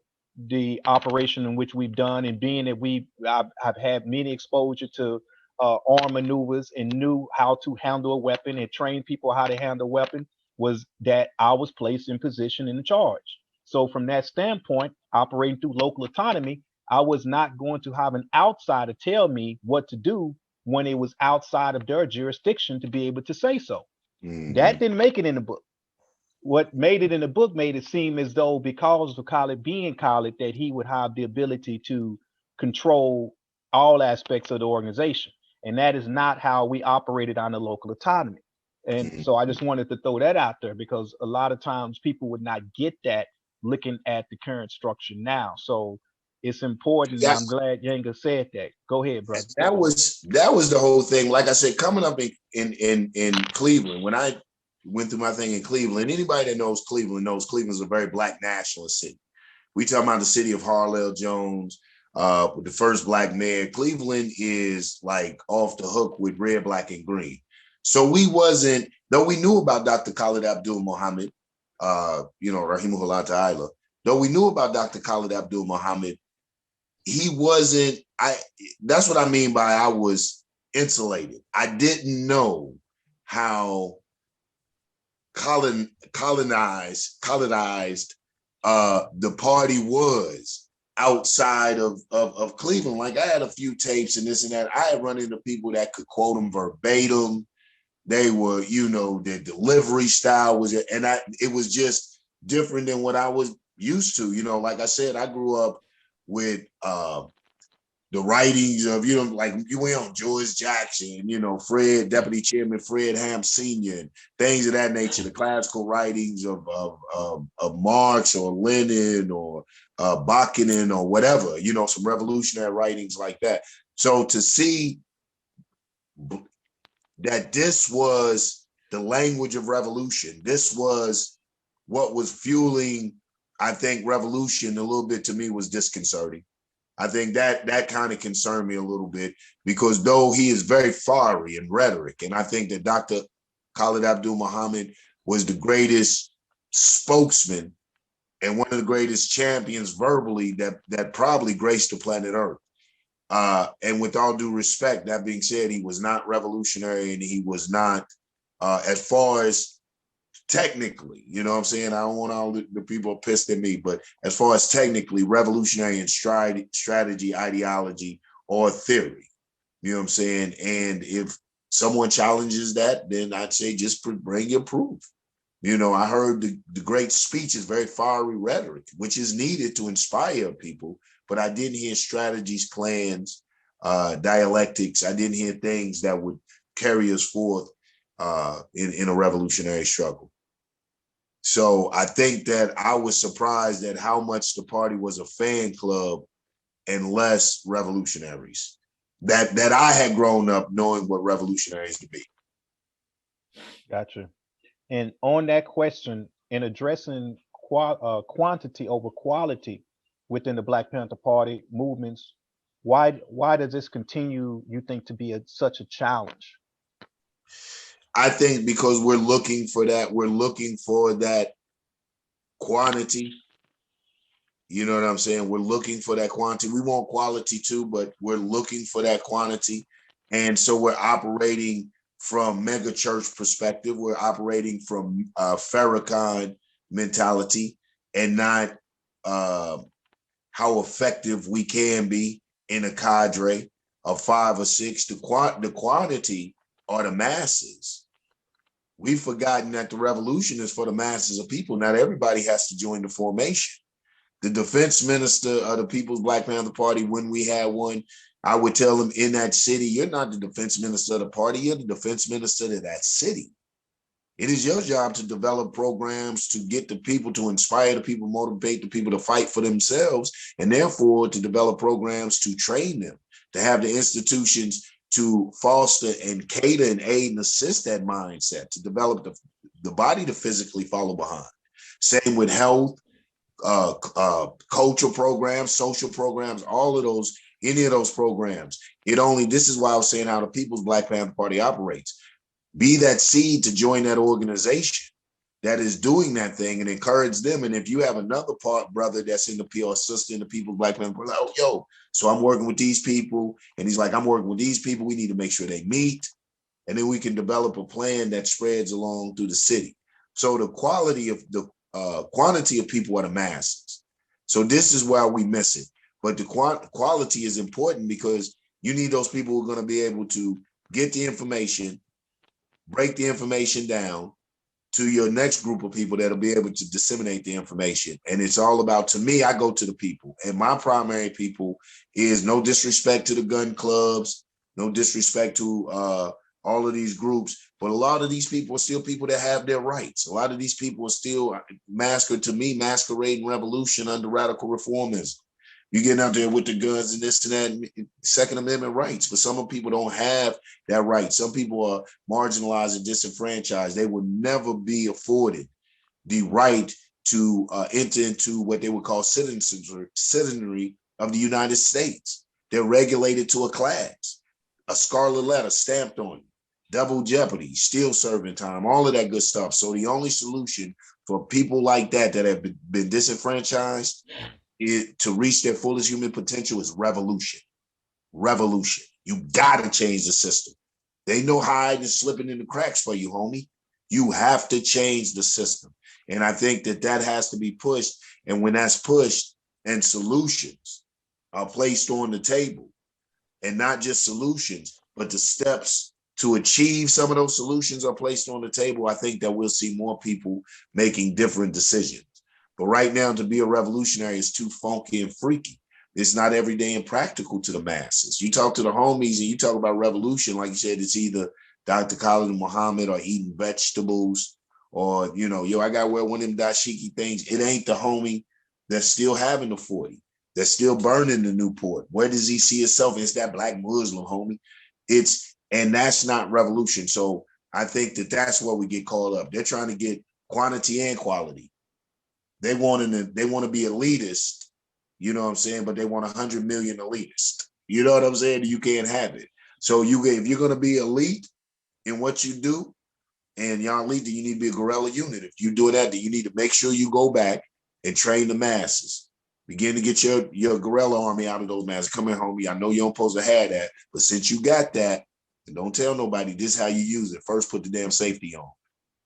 the operation in which we've done, and being that I've had many exposure to armed maneuvers and knew how to handle a weapon and train people how to handle a weapon, was that I was placed in position in charge. So from that standpoint, operating through local autonomy, I was not going to have an outsider tell me what to do when it was outside of their jurisdiction to be able to say so. That didn't make it in the book. What made it in the book made it seem as though, because of Khalid being Khalid, that he would have the ability to control all aspects of the organization. And that is not how we operated on the local autonomy. And so I just wanted to throw that out there, because a lot of times people would not get that looking at the current structure now. So it's important. Yes. I'm glad Yanga said that. Go ahead, brother. That was the whole thing. Like I said, coming up in Cleveland, when I went through my thing in Cleveland, anybody that knows Cleveland is a very Black nationalist city. We talking about the city of Harlell Jones, the first Black mayor. Cleveland is like off the hook with red, black, and green. So we wasn't, though we knew about Dr. Khalid Abdul Muhammad, Rahimahullah Ta'ala, though we knew about Dr. Khalid Abdul Muhammad, he wasn't, that's what I mean by I was insulated. I didn't know how colonized the party was outside of Cleveland. Like, I had a few tapes and this and that. I had run into people that could quote them verbatim. They were, their delivery style was, and it was just different than what I was used to. Like I said, I grew up with the writings of, like you went on George Jackson, Fred, Deputy Chairman Fred Ham Sr., and things of that nature, the classical writings of Marx or Lenin or Bakunin or whatever, some revolutionary writings like that. So to see that this was the language of revolution, this was what was fueling, I think, revolution a little bit, to me, was disconcerting. I think that kind of concerned me a little bit, because though he is very fiery in rhetoric, and I think that Dr. Khalid Abdul Muhammad was the greatest spokesman and one of the greatest champions verbally that probably graced the planet Earth. And with all due respect, that being said, he was not revolutionary, and he was not, as far as technically, you know what I'm saying? I don't want all the people pissed at me, but as far as technically revolutionary in strategy, ideology, or theory, you know what I'm saying? And if someone challenges that, then I'd say just bring your proof. I heard the great speeches, very fiery rhetoric, which is needed to inspire people, but I didn't hear strategies, plans, dialectics. I didn't hear things that would carry us forth in a revolutionary struggle. So I think that I was surprised at how much the party was a fan club and less revolutionaries. That I had grown up knowing what revolutionaries to be. Gotcha. And on that question, in addressing quantity over quality within the Black Panther Party movements, why does this continue, you think, to be such a challenge? I think because we're looking for that. We're looking for that quantity. You know what I'm saying? We're looking for that quantity. We want quality too, but we're looking for that quantity. And so we're operating from mega church perspective. We're operating from Farrakhan mentality, and not how effective we can be in a cadre of 5 or 6. The quantity are the masses. We've forgotten that the revolution is for the masses of people. Not everybody has to join the formation. The defense minister of the People's Black Panther Party, when we had one, I would tell him in that city, you're not the defense minister of the party, you're the defense minister of that city. It is your job to develop programs to get the people, to inspire the people, motivate the people to fight for themselves, and therefore to develop programs to train them, to have the institutions to foster and cater and aid and assist that mindset, to develop the body to physically follow behind. Same with health, cultural programs, social programs, all of those, any of those programs. This is why I was saying how the People's Black Panther Party operates. Be that seed to join that organization that is doing that thing, and encourage them. And if you have another brother that's in the PR, sister in the People's Black Panther Party, like, oh, yo, so I'm working with these people, and he's like, I'm working with these people. We need to make sure they meet, and then we can develop a plan that spreads along through the city. So the quality of the quantity of people are the masses. So this is why we miss it. But the quality is important, because you need those people who are going to be able to get the information, break the information down to your next group of people that'll be able to disseminate the information. And it's all about, to me, I go to the people, and my primary people is, no disrespect to the gun clubs, no disrespect to all of these groups, but a lot of these people are still people that have their rights. A lot of these people are still masquerading revolution under radical reformism. You get out there with the guns and this and that, Second Amendment rights, but some people don't have that right. Some people are marginalized and disenfranchised. They will never be afforded the right to enter into what they would call citizenry of the United States. They're regulated to a class, a scarlet letter stamped on you. double jeopardy, still serving time, all of that good stuff. So the only solution for people like that have been disenfranchised to reach their fullest human potential is revolution. Revolution. You gotta change the system. They know hiding and slipping in the cracks for you, homie. You have to change the system. And I think that has to be pushed. And when that's pushed and solutions are placed on the table, and not just solutions, but the steps to achieve some of those solutions are placed on the table, I think that we'll see more people making different decisions. But right now, to be a revolutionary is too funky and freaky. It's not everyday and practical to the masses. You talk to the homies and you talk about revolution, like you said, it's either Dr. Khalid Muhammad or eating vegetables or, I got to wear one of them dashiki things. It ain't the homie that's still having the 40, that's still burning the Newport. Where does he see himself? It's that black Muslim, homie. And that's not revolution. So I think that's where we get caught up. They're trying to get quantity and quality. They want to be elitist, you know what I'm saying? But they want 100 million elitist. You know what I'm saying? You can't have it. So if you're going to be elite in what you do, and y'all elite, then you need to be a guerrilla unit. If you do that, then you need to make sure you go back and train the masses. Begin to get your guerrilla army out of those masses. Come in, homie. I know you don't supposed to have that, but since you got that, and don't tell nobody this is how you use it. First, put the damn safety on.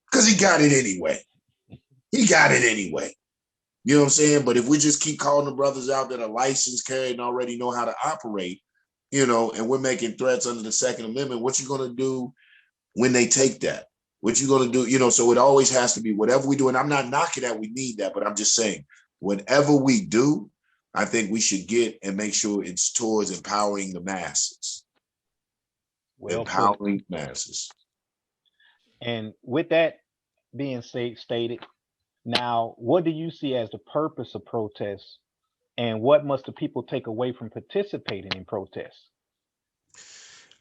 Because he got it anyway. He got it anyway. You know what I'm saying? But if we just keep calling the brothers out that are licensed, carried, and already know how to operate, and we're making threats under the Second Amendment, what you going to do when they take that? What you going to do? So it always has to be whatever we do. And I'm not knocking that we need that, but I'm just saying, whatever we do, I think we should get and make sure it's towards empowering the masses. Well empowering masses. And with that being stated, now, what do you see as the purpose of protests, and what must the people take away from participating in protests?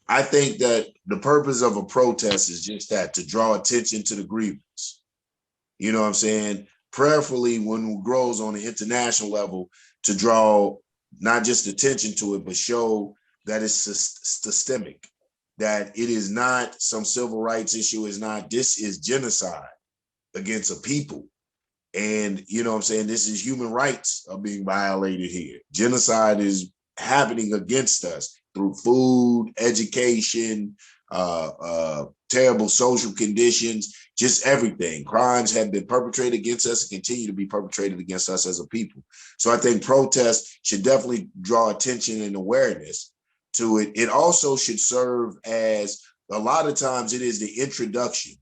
I think that the purpose of a protest is just that, to draw attention to the grievance. You know what I'm saying? Prayerfully, when it grows on an international level, to draw not just attention to it, but show that it's systemic, that it is not some civil rights issue. This is genocide against a people. And you know what I'm saying? This is human rights are being violated here. Genocide is happening against us through food, education, terrible social conditions, just everything. Crimes have been perpetrated against us and continue to be perpetrated against us as a people. So I think protests should definitely draw attention and awareness to it. It also should serve as, a lot of times it is the introduction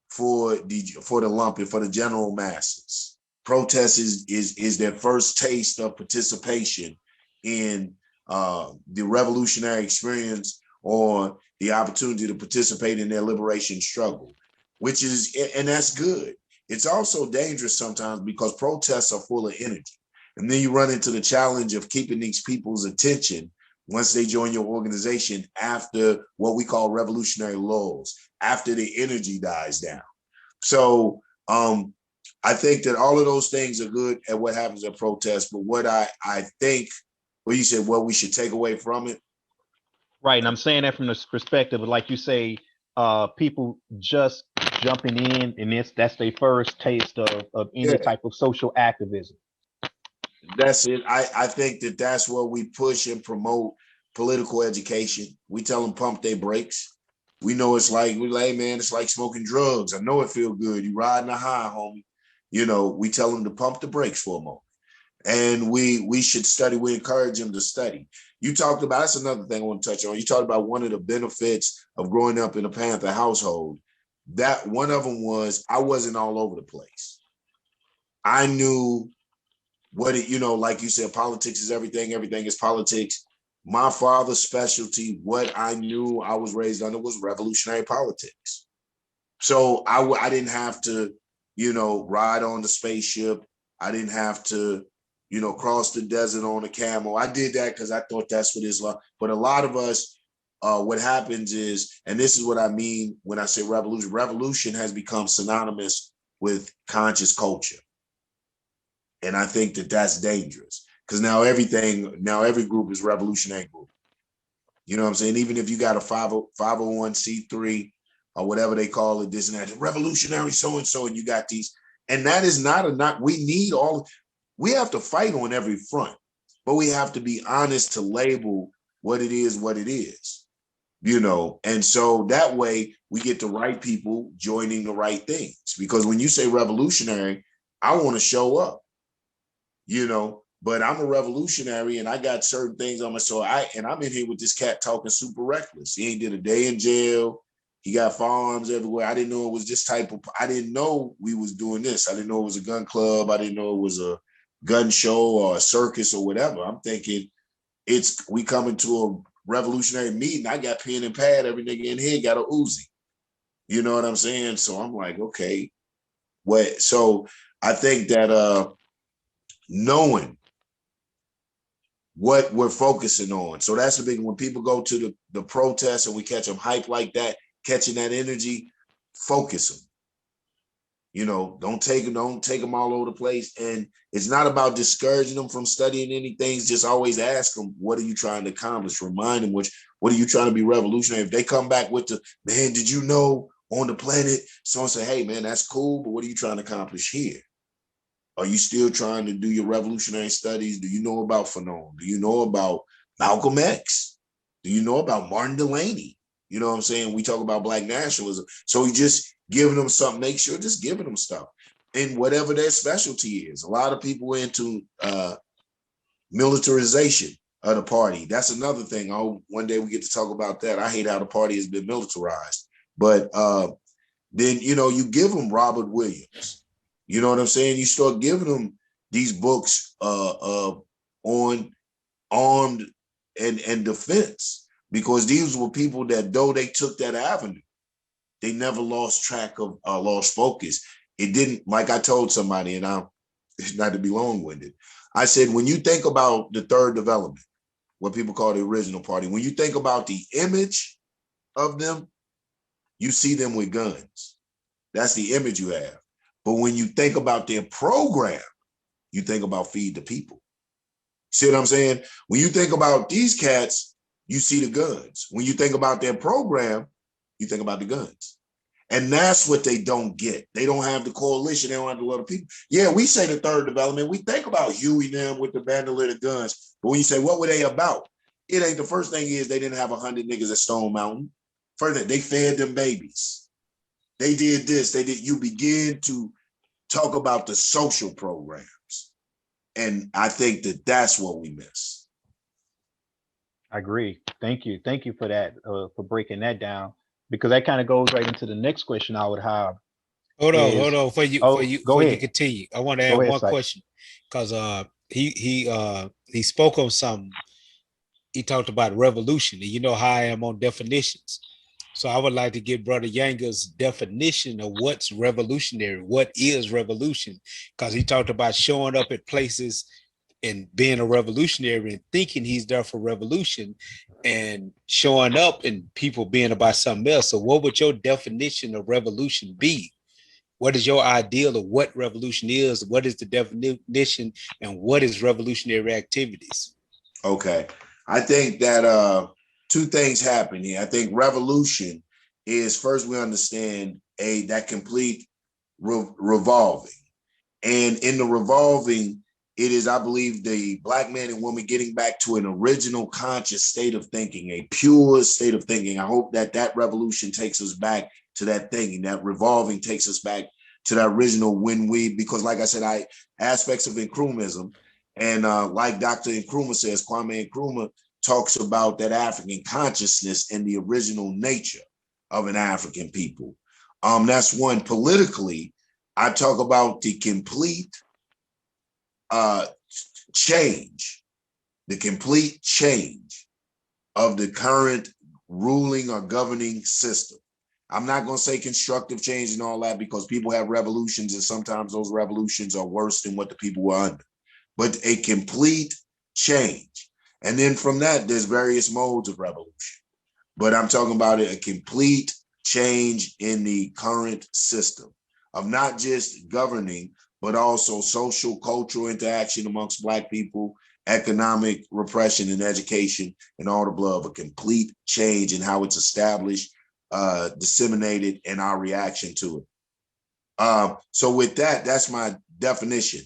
for the lumpen, for the general masses. Protest is their first taste of participation in the revolutionary experience, or the opportunity to participate in their liberation struggle, and that's good. It's also dangerous sometimes because protests are full of energy. And then you run into the challenge of keeping these people's attention once they join your organization after what we call revolutionary lulls, after the energy dies down. So I think that all of those things are good at what happens at protests. But what I think, you said what we should take away from it. Right. And I'm saying that from the perspective of, like you say, people just jumping in, and that's their first taste of any type of social activism. That's it. I think that's where we push and promote political education. We tell them pump their brakes. We know it's like, hey man, it's like smoking drugs. I know it feel good. You riding a high, homie. We tell them to pump the brakes for a moment. And we should study. We encourage them to study. You talked about, that's another thing I want to touch on. You talked about one of the benefits of growing up in a Panther household. That one of them was, I wasn't all over the place. I knew like you said, politics is everything. Everything is politics. My father's specialty, what I knew I was raised under, was revolutionary politics. So I didn't have to, ride on the spaceship. I didn't have to, cross the desert on a camel. I did that because I thought that's what it's like. But a lot of us, what happens is, and this is what I mean when I say revolution has become synonymous with conscious culture. And I think that's dangerous, because now every group is revolutionary group. You know what I'm saying? Even if you got a 501c3 or whatever they call it, this and that, revolutionary so-and-so, and you got these. And that is not, we need we have to fight on every front, but we have to be honest to label what it is, and so that way we get the right people joining the right things. Because when you say revolutionary, I want to show up, but I'm a revolutionary and I got certain things on my, I'm in here with this cat talking super reckless. He ain't did a day in jail. He got firearms everywhere. I didn't know it was this type of, I didn't know we was doing this. I didn't know it was a gun club. I didn't know it was a gun show or a circus or whatever. I'm thinking we coming to a revolutionary meeting. I got pen and pad. Every nigga in here got a Uzi. You know what I'm saying? So I'm like, okay, what? So I think that knowing what we're focusing on. So that's the big, when people go to the protests and we catch them hype like that, catching that energy, focus them. Don't take them all over the place. And it's not about discouraging them from studying anything. Just always ask them, what are you trying to accomplish? Remind them, what are you trying to be revolutionary? If they come back with man, did you know on the planet? Someone say, hey man, that's cool, but what are you trying to accomplish here? Are you still trying to do your revolutionary studies? Do you know about Fanon? Do you know about Malcolm X? Do you know about Martin Delaney? You know what I'm saying? We talk about Black nationalism. So we just giving them something, make sure just giving them stuff. And whatever their specialty is. A lot of people are into militarization of the party. That's another thing. One day we get to talk about that. I hate how the party has been militarized. But then, you give them Robert Williams. You know what I'm saying? You start giving them these books on armed and defense, because these were people that, though they took that avenue, they never lost track of, lost focus. It didn't, like I told somebody, and it's not to be long-winded. I said, when you think about the third development, what people call the original party, when you think about the image of them, you see them with guns. That's the image you have. But when you think about their program, you think about feed the people. See what I'm saying? When you think about these cats, you see the guns. When you think about their program, you think about the guns. And that's what they don't get. They don't have the coalition. They don't have a lot of people. Yeah, we say the third development. We think about Huey them with the bandolier of guns. But when you say, what were they about? It ain't, the first thing is they didn't have 100 niggas at Stone Mountain. Further, they fed them babies. They did this. They did. You begin to talk about the social programs. And I think that that's what we miss. I agree. Thank you. Thank you for that, for breaking that down, because that kind of goes right into the next question I would have. Hold on. Before you continue, I want to add one question, because he spoke on something. He talked about revolution, and you know how I am on definitions. So I would like to get Brother Yanga's definition of what's revolutionary. What is revolution? Because he talked about showing up at places and being a revolutionary and thinking he's there for revolution, and showing up and people being about something else. So what would your definition of revolution be? What is your ideal of what revolution is? What is the definition, and what is revolutionary activities? Okay. I think that two things happen here. I think revolution is, first we understand that complete revolving. And in the revolving, it is, I believe, the Black man and woman getting back to an original conscious state of thinking, a pure state of thinking. I hope that revolution takes us back to that thinking, that revolving takes us back to that original because like I said, aspects of Nkrumahism, and like Dr. Nkrumah says, Kwame Nkrumah talks about that African consciousness and the original nature of an African people. That's one. Politically, I talk about the complete change of the current ruling or governing system. I'm not going to say constructive change and all that, because people have revolutions and sometimes those revolutions are worse than what the people were under, but a complete change. And then from that, there's various modes of revolution, but I'm talking about a complete change in the current system of not just governing, but also social, cultural interaction amongst Black people, economic repression and education, and all the above. A complete change in how it's established, disseminated and our reaction to it. So with that, that's my definition.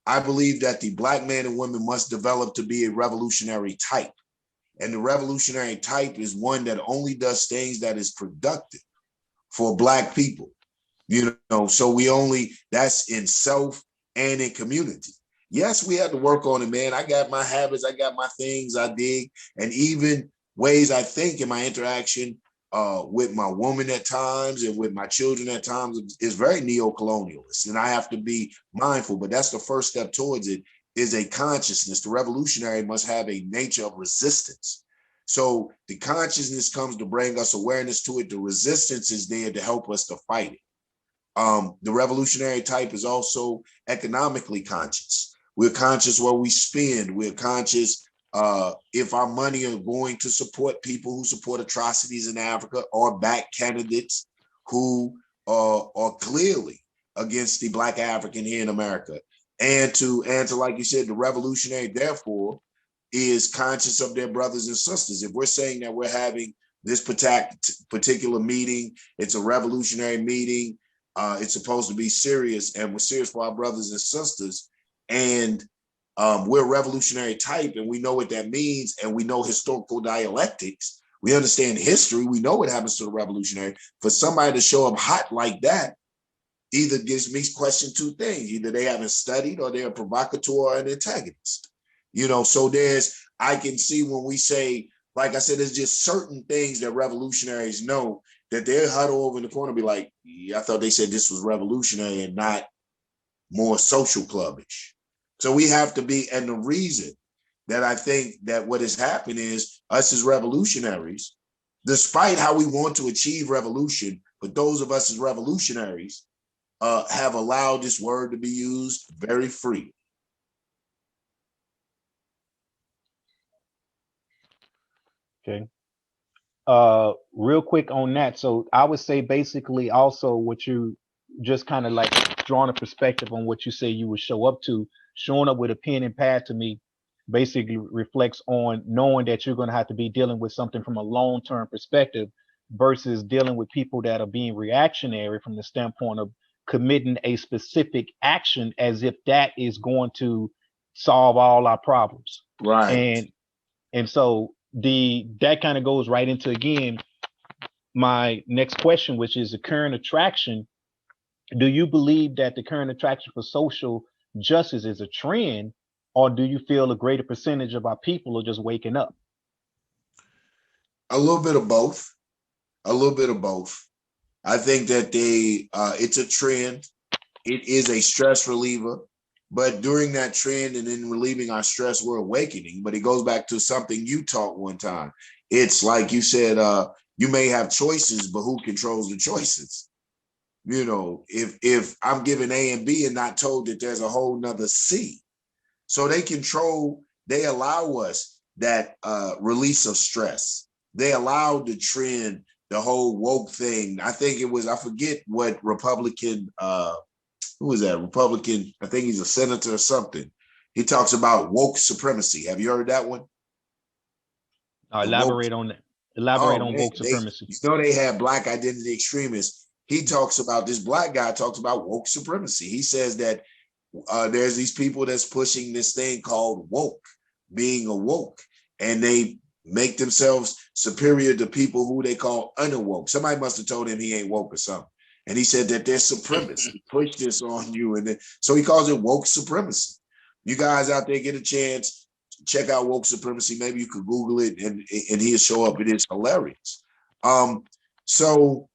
I believe that the Black man and woman must develop to be a revolutionary type. And the revolutionary type is one that only does things that is productive for Black people. So that's in self and in community. Yes, we had to work on it, man. I got my habits, I got my things I dig, and even ways I think in my interaction with my woman at times and with my children at times is very neo-colonialist, and I have to be mindful. But that's the first step towards it, is a consciousness. The revolutionary must have a nature of resistance. So the consciousness comes to bring us awareness to it. The resistance is there to help us to fight it. The revolutionary type is also economically conscious. We're conscious where we spend. We're conscious if our money are going to support people who support atrocities in Africa or back candidates who are clearly against the Black African here in America. And to like you said, the revolutionary, therefore, is conscious of their brothers and sisters. If we're saying that we're having this particular meeting, it's a revolutionary meeting, it's supposed to be serious, and we're serious for our brothers and sisters, and we're revolutionary type, and we know what that means, and we know historical dialectics. We understand history. We know what happens to the revolutionary. For somebody to show up hot like that either gives me question two things. Either they haven't studied, or they're a provocateur or an antagonist. So I can see when we say, like I said, there's just certain things that revolutionaries know that they'll huddle over in the corner and be like, yeah, I thought they said this was revolutionary and not more social clubbish. So we have to be, and the reason that I think that what has happened is us as revolutionaries, despite how we want to achieve revolution, but those of us as revolutionaries have allowed this word to be used very free. Okay. Real quick on that. So I would say basically also what you just kind of like drawing a perspective on what you say you would show up to, showing up with a pen and pad to me basically reflects on knowing that you're going to have to be dealing with something from a long-term perspective versus dealing with people that are being reactionary from the standpoint of committing a specific action as if that is going to solve all our problems. Right. And so that kind of goes right into, again, my next question, which is the current attraction. Do you believe that the current attraction for social justice is a trend, or do you feel a greater percentage of our people are just waking up? A little bit of both. A little bit of both. I think that it's a trend. It is a stress reliever. But during that trend and in relieving our stress, we're awakening. But it goes back to something you taught one time. It's like you said, you may have choices, but who controls the choices? If I'm given A and B and not told that there's a whole nother C. So they allow us that release of stress. They allowed the trend, the whole woke thing. I think it was, I forget what Republican, who was that? Republican, I think he's a senator or something. He talks about woke supremacy. Have you heard that one? Elaborate on that. Elaborate on woke supremacy. They have black identity extremists. He talks about, this black guy talks about woke supremacy. He says that there's these people that's pushing this thing called woke, being awoke, and they make themselves superior to people who they call unawoke. Somebody must have told him he ain't woke or something. And he said that they're supremacists. Push this on you. And so he calls it woke supremacy. You guys out there get a chance, check out woke supremacy. Maybe you could Google it and he'll show up. It is hilarious. So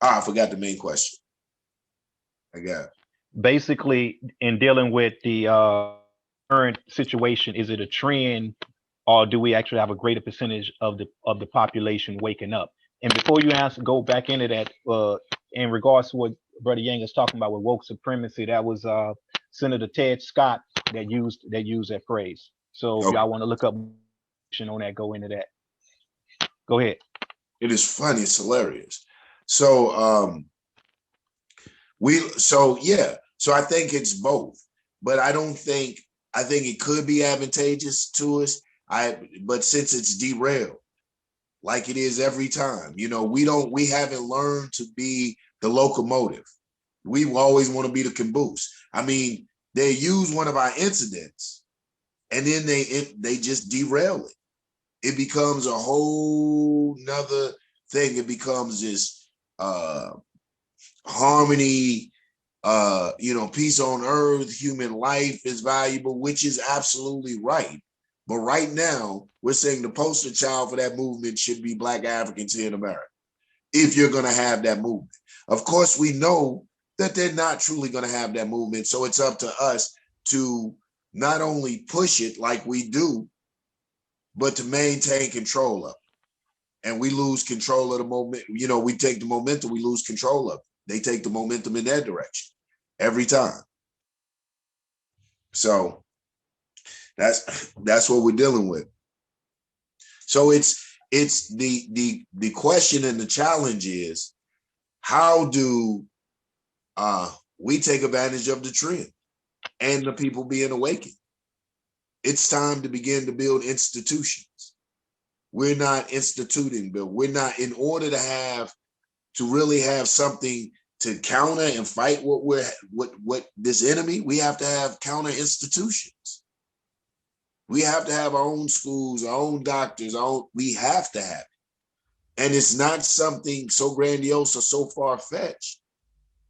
I forgot the main question. I got it. Basically, in dealing with the current situation, is it a trend, or do we actually have a greater percentage of the population waking up? And before you go back into that, in regards to what Brother Yanga is talking about with woke supremacy, that was Senator Ted Scott that used that phrase. So if y'all want to look up on that, go into that. Go ahead. It is funny. It's hilarious. So So I think it's both, but I think it could be advantageous to us. But since it's derailed, like it is every time. We haven't learned to be the locomotive. We always want to be the caboose. I mean, they use one of our incidents and then they just derail it. It becomes a whole nother thing. It becomes this harmony, peace on earth, human life is valuable, which is absolutely right. But right now, we're saying the poster child for that movement should be Black Africans here in America, if you're going to have that movement. Of course, we know that they're not truly going to have that movement. So it's up to us to not only push it like we do, but to maintain control of it. And we lose control of the moment. We take the momentum, we lose control of it. They take the momentum in their direction every time. So that's what we're dealing with. So it's the question and the challenge is, how do we take advantage of the trend and the people being awakened? It's time to begin to build institutions. We're not instituting, but we're not, in order to really have something to counter and fight what this enemy, we have to have counter institutions. We have to have our own schools, our own doctors, we have to have it. And it's not something so grandiose or so far-fetched.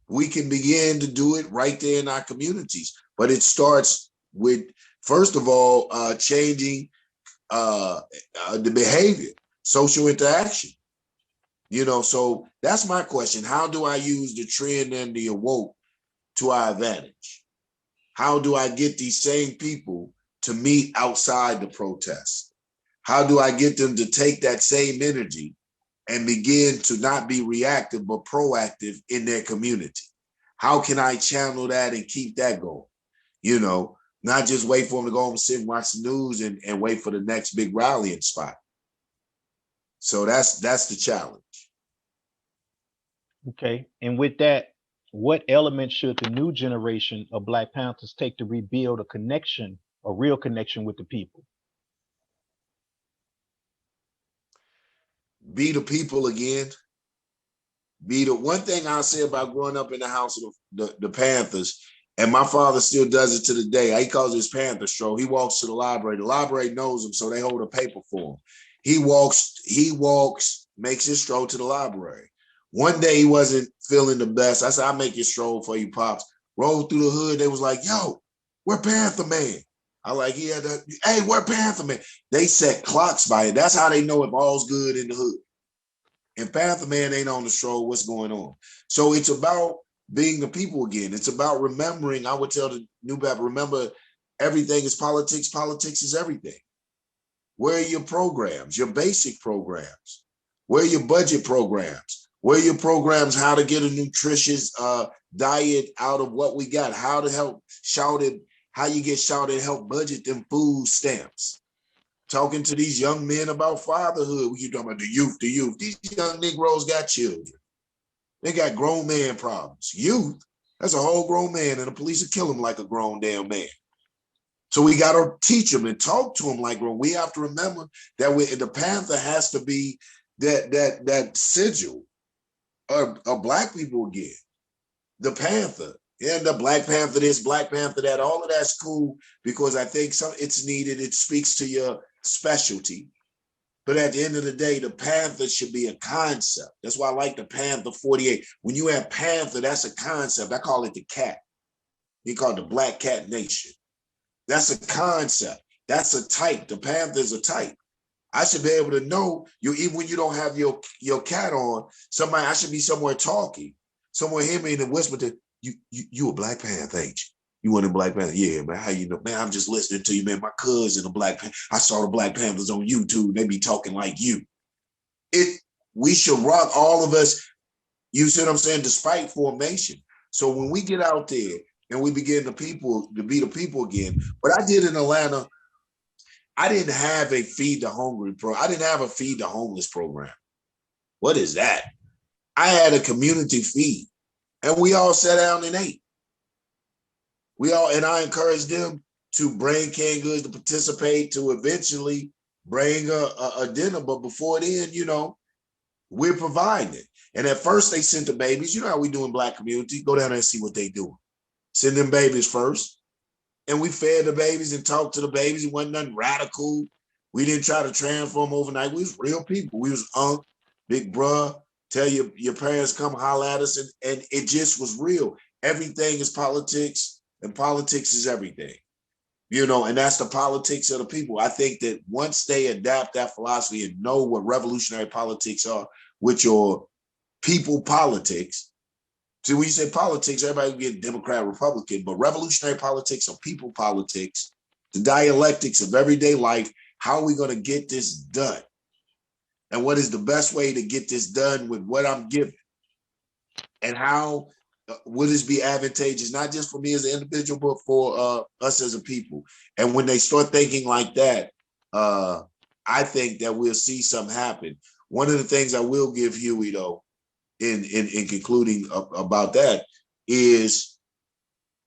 We can begin to do it right there in our communities. But it starts with, first of all, changing the behavior, social interaction. So that's my question. How do I use the trend and the awoke to our advantage? How do I get these same people to meet outside the protest? How do I get them to take that same energy and begin to not be reactive, but proactive in their community? How can I channel that and keep that going? Not just wait for them to go home and sit and watch the news and wait for the next big rallying spot. So that's the challenge. Okay. And with that, what elements should the new generation of Black Panthers take to rebuild a real connection with the people? Be the people again. Be the one thing I'll say about growing up in the house of the Panthers, and my father still does it to the day. He calls his Panther stroll. He walks to the library. The library knows him, so they hold a paper for him. He walks, makes his stroll to the library. One day he wasn't feeling the best. I said, I'll make your stroll for you, Pops. Rolled through the hood. They was like, yo, where Panther Man? I like, hey, where Panther Man? They set clocks by it. That's how they know if all's good in the hood. And Panther Man ain't on the stroll, what's going on? So it's about being the people again. It's about remembering. I would tell the new Baptist, remember, everything is politics. Politics is everything. Where are your programs, your basic programs? Where are your budget programs? Where are your programs, how to get a nutritious diet out of what we got? How to help how you get shouted, help budget them food stamps. Talking to these young men about fatherhood. We keep talking about the youth. These young Negroes got children. They got grown man problems. Youth, that's a whole grown man, and the police will kill him like a grown damn man. So we got to teach them and talk to them like grown. We have to remember that the Panther has to be that sigil of Black people again. The Panther. And the Black Panther this, Black Panther that, all of that's cool because I think it's needed. It speaks to your specialty. But at the end of the day, the Panther should be a concept. That's why I like the Panther 48. When you have Panther, that's a concept. I call it the cat. He called the Black Cat Nation. That's a concept. That's a type. The Panther is a type. I should be able to know you, even when you don't have your cat on, I should be somewhere talking. Someone hear me and whisper to you a Black Panther, ain't you? You want a Black Panther? Yeah, man. How you know? Man, I'm just listening to you, man. My cousin, a Black Panther. I saw the Black Panthers on YouTube. They be talking like you. We should rock, all of us, you see what I'm saying, despite formation. So when we get out there and we begin to be the people again, what I did in Atlanta, I didn't have a feed the hungry I didn't have a feed the homeless program. What is that? I had a community feed. And we all sat down and ate. And I encouraged them to bring canned goods, to participate, to eventually bring a dinner, but before then, we're providing it. And at first they sent the babies. You know how we do in Black community. Go down there and see what they doing. Send them babies first. And we fed the babies and talked to the babies. It wasn't nothing radical. We didn't try to transform overnight. We was real people. We was big bruh, tell your parents come holler at us. And it just was real. Everything is politics, and politics is everything. And that's the politics of the people. I think that once they adapt that philosophy and know what revolutionary politics are, with your people politics. See, when you say politics, everybody get Democrat, Republican, but revolutionary politics are people politics, the dialectics of everyday life. How are we going to get this done? And what is the best way to get this done with what I'm giving? And how will this be advantageous, not just for me as an individual, but for us as a people? And when they start thinking like that, I think that we'll see something happen. One of the things I will give Huey, though, in concluding about that, is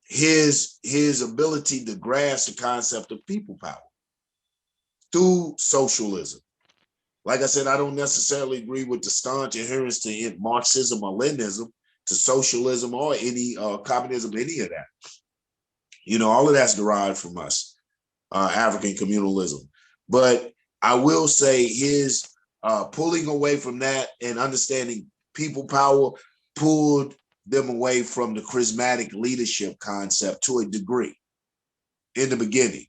his ability to grasp the concept of people power through socialism. Like I said, I don't necessarily agree with the staunch adherence to Marxism or Leninism, to socialism or any communism, any of that. All of that's derived from us, African communalism. But I will say his pulling away from that and understanding people power pulled them away from the charismatic leadership concept to a degree in the beginning,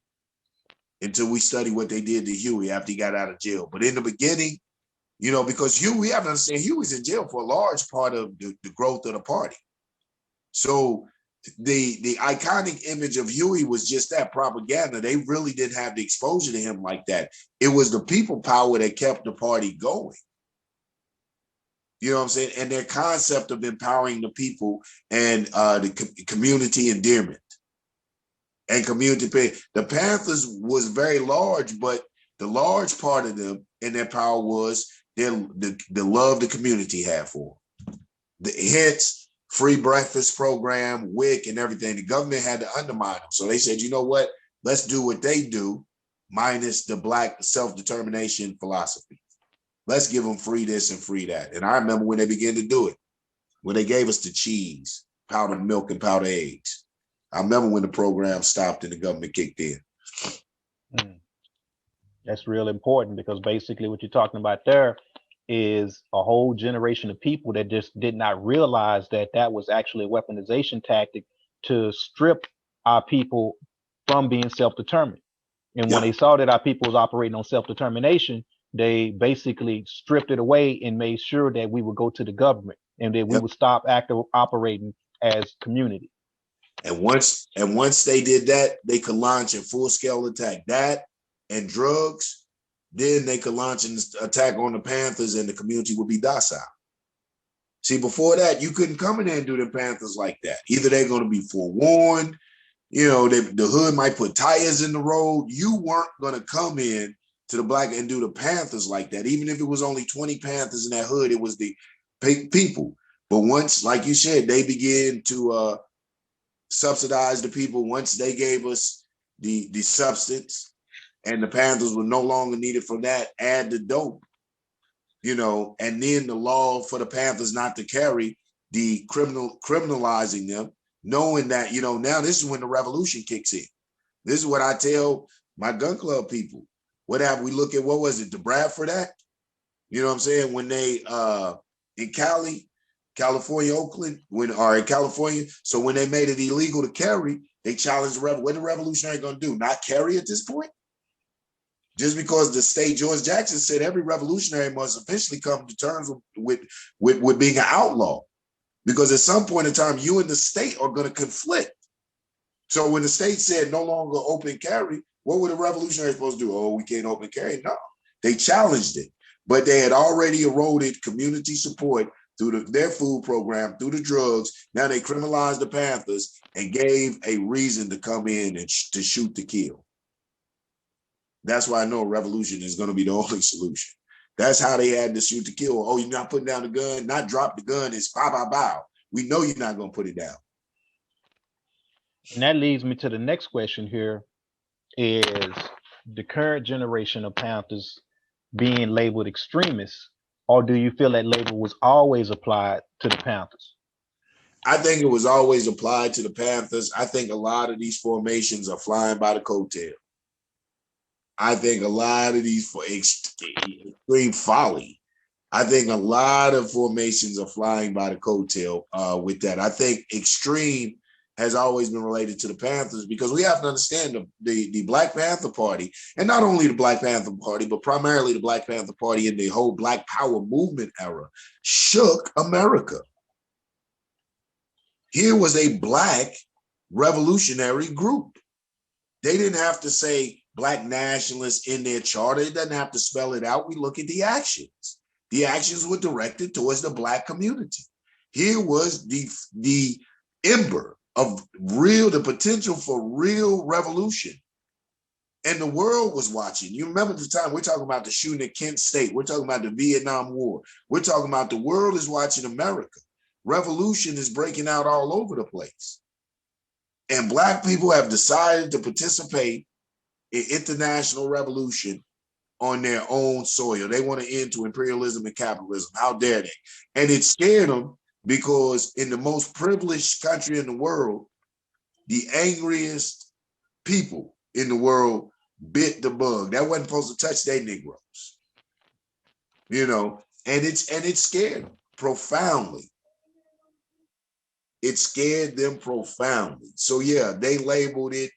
until we study what they did to Huey after he got out of jail. But in the beginning, because Huey, we have to understand, Huey's in jail for a large part of the growth of the party. So the iconic image of Huey was just that propaganda. They really didn't have the exposure to him like that. It was the people power that kept the party going. You know what I'm saying? And their concept of empowering the people and the community endearment and community pay. The Panthers was very large, but the large part of them and their power was the love the community had for them. Hence, free breakfast program, WIC, and everything. The government had to undermine them. So they said, you know what? Let's do what they do, minus the Black self-determination philosophy. Let's give them free this and free that. And I remember when they began to do it, when they gave us the cheese, powdered milk, and powdered eggs. I remember when the program stopped and the government kicked in. That's real important, because basically what you're talking about there is a whole generation of people that just did not realize that that was actually a weaponization tactic to strip our people from being self-determined. And when they saw that our people was operating on self-determination, they basically stripped it away and made sure that we would go to the government and that we would stop operating as community. And once they did that, they could launch a full-scale attack. That and drugs, then they could launch an attack on the Panthers and the community would be docile. See, before that, you couldn't come in there and do the Panthers like that. Either they're going to be forewarned, the hood might put tires in the road. You weren't going to come in to the Black and do the Panthers like that. Even if it was only 20 Panthers in that hood, it was the people. But once, like you said, they began to subsidize the people, once they gave us the substance and the Panthers were no longer needed for that, add the dope, and then the law for the Panthers not to carry, the criminalizing them, knowing that, now this is when the revolution kicks in. This is what I tell my gun club people. We look at, what was it, the Bradford Act? You know what I'm saying? When they, in California, Oakland, in California, so when they made it illegal to carry, they challenged what the revolutionary going to do? Not carry at this point? Just because the state, George Jackson said every revolutionary must eventually come to terms with being an outlaw. Because at some point in time, you and the state are going to conflict. So when the state said no longer open carry, what were the revolutionaries supposed to do? Oh, we can't open carry? No, they challenged it. But they had already eroded community support through their food program, through the drugs. Now they criminalized the Panthers and gave a reason to come in and to shoot to kill. That's why I know a revolution is going to be the only solution. That's how they had to shoot to kill. Oh, you're not putting down the gun, not drop the gun. It's bow, bow, bow. We know you're not going to put it down. And that leads me to the next question here is, the current generation of Panthers being labeled extremists, or do you feel that label was always applied to the Panthers? I think it was always applied to the Panthers. I think a lot of these formations are flying by the coattail. I think a lot of these for extreme folly. I think a lot of formations are flying by the coattail with that. I think extreme has always been related to the Panthers because we have to understand the Black Panther Party, and not only the Black Panther Party, but primarily the Black Panther Party in the whole Black Power movement era shook America. Here was a Black revolutionary group. They didn't have to say Black nationalists in their charter. It doesn't have to spell it out. We look at the actions. The actions were directed towards the Black community. Here was the ember of the potential for real revolution. And the world was watching. You remember the time we're talking about the shooting at Kent State. We're talking about the Vietnam War. We're talking about the world is watching America. Revolution is breaking out all over the place. And Black people have decided to participate in international revolution on their own soil. They want to end to imperialism and capitalism. How dare they? And it scared them because in the most privileged country in the world, the angriest people in the world bit the bug. That wasn't supposed to touch their Negroes. You know, and it scared them profoundly. It scared them profoundly. So yeah, they labeled it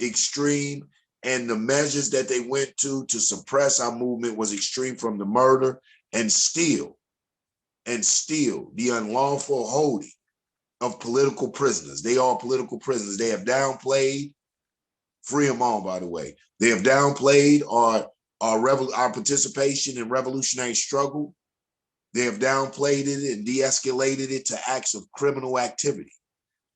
extreme, and the measures that they went to suppress our movement was extreme, from the murder and steal the unlawful holding of political prisoners. They are political prisoners. They have downplayed, free them all, by the way. They have downplayed our participation in revolutionary struggle. They have downplayed it and de-escalated it to acts of criminal activity.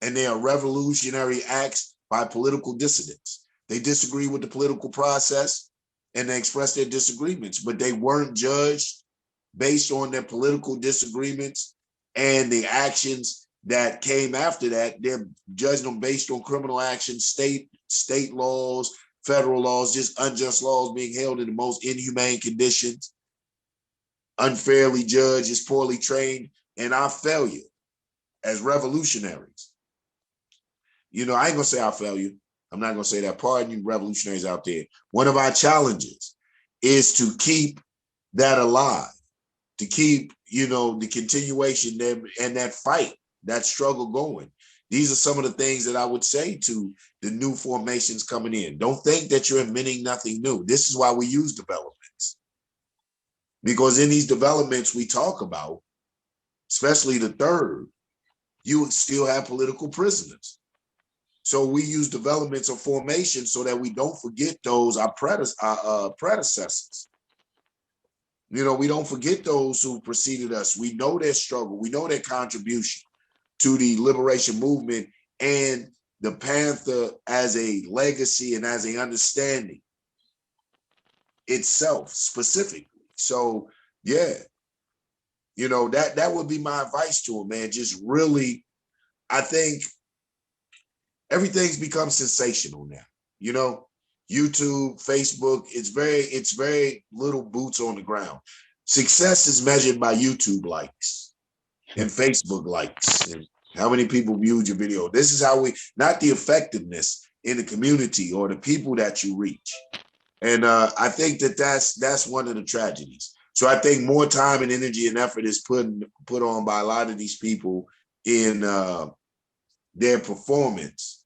And they are revolutionary acts by political dissidents. They disagree with the political process and they express their disagreements, but they weren't judged based on their political disagreements and the actions that came after that. They're judging them based on criminal actions, state laws, federal laws, just unjust laws being held in the most inhumane conditions, unfairly judged, is poorly trained, and our failure as revolutionaries. You know, I ain't gonna say our failure. I'm not gonna say that. Pardon you revolutionaries out there. One of our challenges is to keep that alive, to keep, you know, the continuation and that fight, that struggle going. These are some of the things that I would say to the new formations coming in. Don't think that you're inventing nothing new. This is why we use developments. Because in these developments we talk about, especially the third, you still have political prisoners. So we use developments of formation so that we don't forget those, our predecessors. You know, we don't forget those who preceded us. We know their struggle. We know their contribution to the liberation movement and the Panther as a legacy and as an understanding itself specifically. So yeah, you know, that would be my advice to him, man. Just really, I think everything's become sensational now. You know, YouTube, Facebook, it's very little boots on the ground. Success is measured by YouTube likes and Facebook likes and how many people viewed your video. This is how not the effectiveness in the community or the people that you reach. And I think that's one of the tragedies. So I think more time and energy and effort is put on by a lot of these people in their performance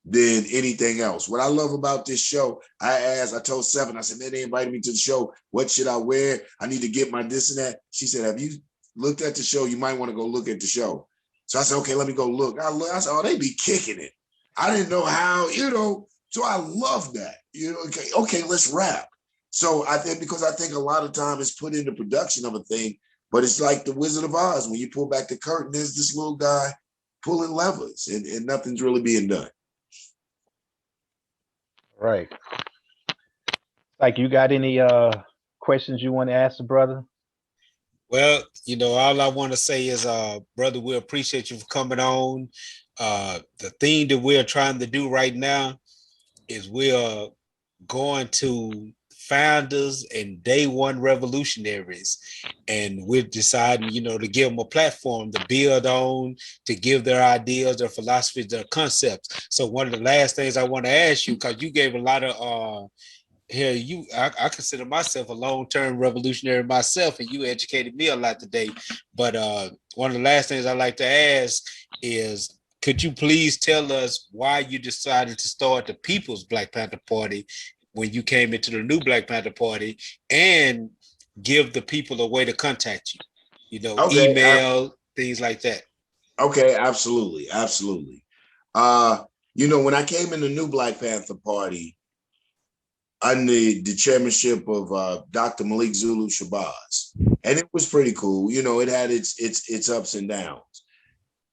than anything else. What I love about this show, I told Seven, I said, man, they invited me to the show. What should I wear? I need to get my this and that. She said, have you looked at the show? You might want to go look at the show. So I said, okay, let me go look. I said, oh, they be kicking it. I didn't know how, you know, so I love that. You know, okay, let's rap. So I think, because I think a lot of time is put into production of a thing, but it's like the Wizard of Oz. When you pull back the curtain, there's this little guy pulling levers and nothing's really being done. Right. Like, you got any questions you want to ask the brother? Well, you know, all I want to say is, brother, we appreciate you for coming on. The thing that we're trying to do right now is we're going to founders and day one revolutionaries, and we're deciding, to give them a platform to build on, to give their ideas, their philosophies, their concepts. So one of the last things I want to ask you, because you gave a lot of I consider myself a long-term revolutionary myself, and you educated me a lot today. But one of the last things I like to ask is, could you please tell us why you decided to start the People's Black Panther Party when you came into the new Black Panther Party, and give the people a way to contact you? Okay, Email, things like that. okay, absolutely, absolutely. When I came in the new Black Panther Party under the chairmanship of Dr. Malik Zulu Shabazz, and it was pretty cool. It had its ups and downs.